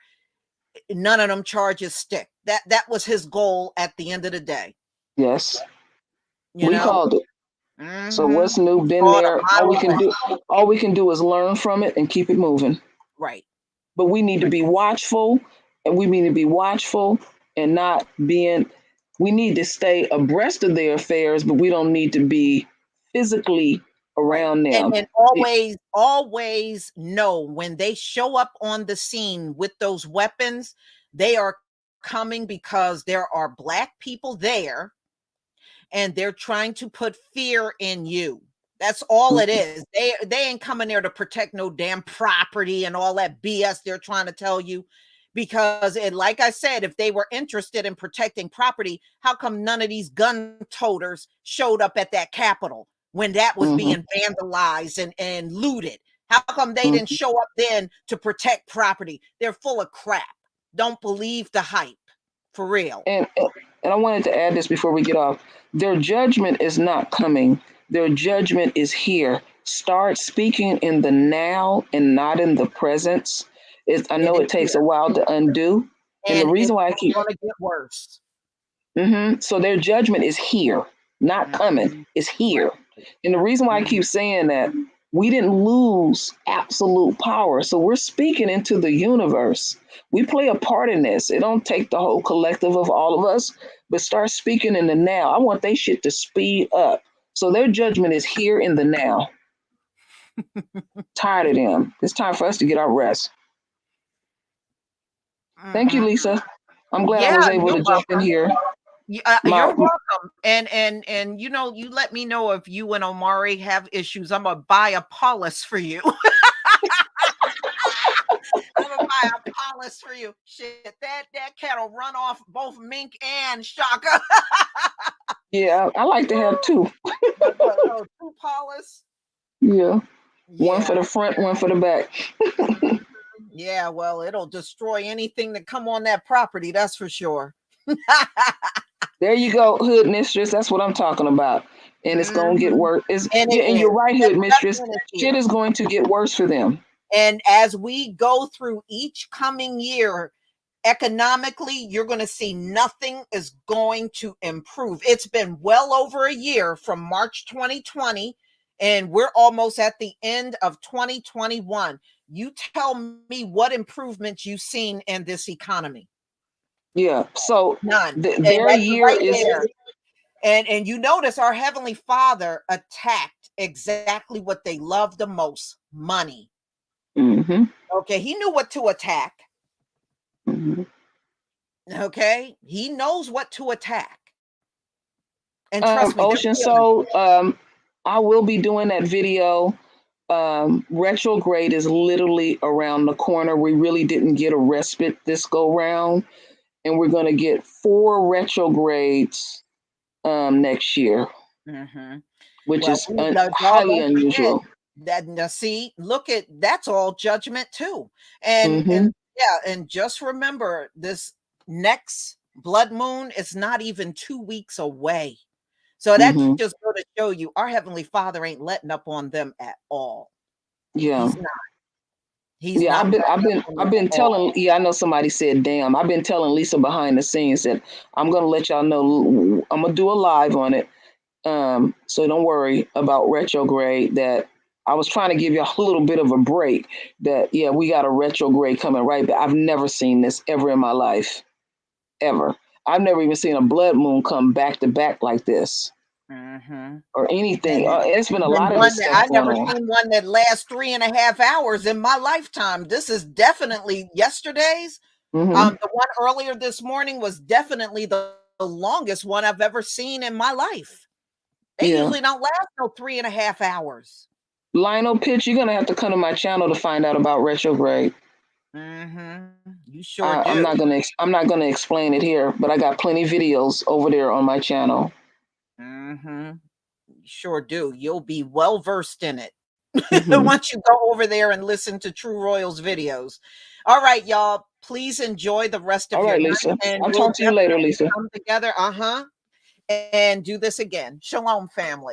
none of them charges stick. That was his goal at the end of the day. Yes. You We know? called it. So what's new? Been there. All we can do is learn from it and keep it moving. Right. But we need to be watchful, and we need to be watchful and not being. We need to stay abreast of their affairs, but we don't need to be physically around them. And always know when they show up on the scene with those weapons, they are coming because there are Black people there, and they're trying to put fear in you. That's all it is. They ain't coming there to protect no damn property and all that BS they're trying to tell you. Because like I said, if they were interested in protecting property, how come none of these gun toters showed up at that Capitol when that was being vandalized and looted? How come they didn't show up then to protect property? They're full of crap. Don't believe the hype, for real. And I wanted to add this before we get off. Their judgment is not coming. Their judgment is here. Start speaking in the now and not in the presence. I know it takes a while to undo. And the reason why I keep going to get worse. So their judgment is here, not coming. It's here. And the reason why I keep saying that, we didn't lose absolute power. So we're speaking into the universe. We play a part in this. It don't take the whole collective of all of us, but start speaking in the now. I want they shit to speed up. So their judgment is here in the now. Tired of them. It's time for us to get our rest. Thank you, Lisa. I'm glad I was able to jump in here. You're welcome. And you let me know if you and Omari have issues. I'm gonna buy a Paulus for you. I'm gonna buy a Paulus for you. Shit, that cat'll run off both mink and Shaka. Yeah, I like to have two. Two Paulus. Yeah. One for the front, one for the back. Yeah, well, it'll destroy anything that come on that property, that's for sure. There you go, hood mistress. That's what I'm talking about. And it's going to get worse. And you're right, hood mistress. Shit is going to get worse for them. And as we go through each coming year, economically, you're going to see nothing is going to improve. It's been well over a year from March 2020, and we're almost at the end of 2021. You tell me what improvements you've seen in this economy. Yeah, so none. Their year is there. And you notice our Heavenly Father attacked exactly what they love the most: money. Okay, he knew what to attack. Okay, he knows what to attack. And trust me, Ocean Soul, I will be doing that video. Retrograde is literally around the corner. We really didn't get a respite this go round, and we're going to get 4 retrogrades next year, which is highly unusual. See, look at that's all judgment too, and just remember, this next blood moon is not even 2 weeks away. So that just go to show you our Heavenly Father ain't letting up on them at all. Yeah. He's Yeah, not I've been at all. telling. Yeah, I know somebody said, "Damn." I've been telling Lisa behind the scenes that I'm gonna let y'all know. I'm gonna do a live on it. So don't worry about retrograde. That I was trying to give you a little bit of a break. That yeah, we got a retrograde coming right back. I've never seen this ever in my life, ever. I've never even seen a blood moon come back to back like this Mm-hmm. or anything. And it's been a then lot of one this that stuff I going never on. seen one that lasts 3.5 hours in my lifetime. This is definitely yesterday's. Mm-hmm. The one earlier this morning was definitely the longest one I've ever seen in my life. They Yeah. usually don't last no 3.5 hours. Lionel Pitch, you're gonna have to come to my channel to find out about retrograde. Mm-hmm. You sure do. I'm not gonna explain it here, but I got plenty videos over there on my channel. Mm-hmm. You sure do. You'll be well versed in it Mm-hmm. once you go over there and listen to True Royals videos. All right, y'all. Please enjoy the rest of All your right, night, Lisa. and I'll we'll talk to you later, definitely Lisa. come together. And do this again. Shalom, family.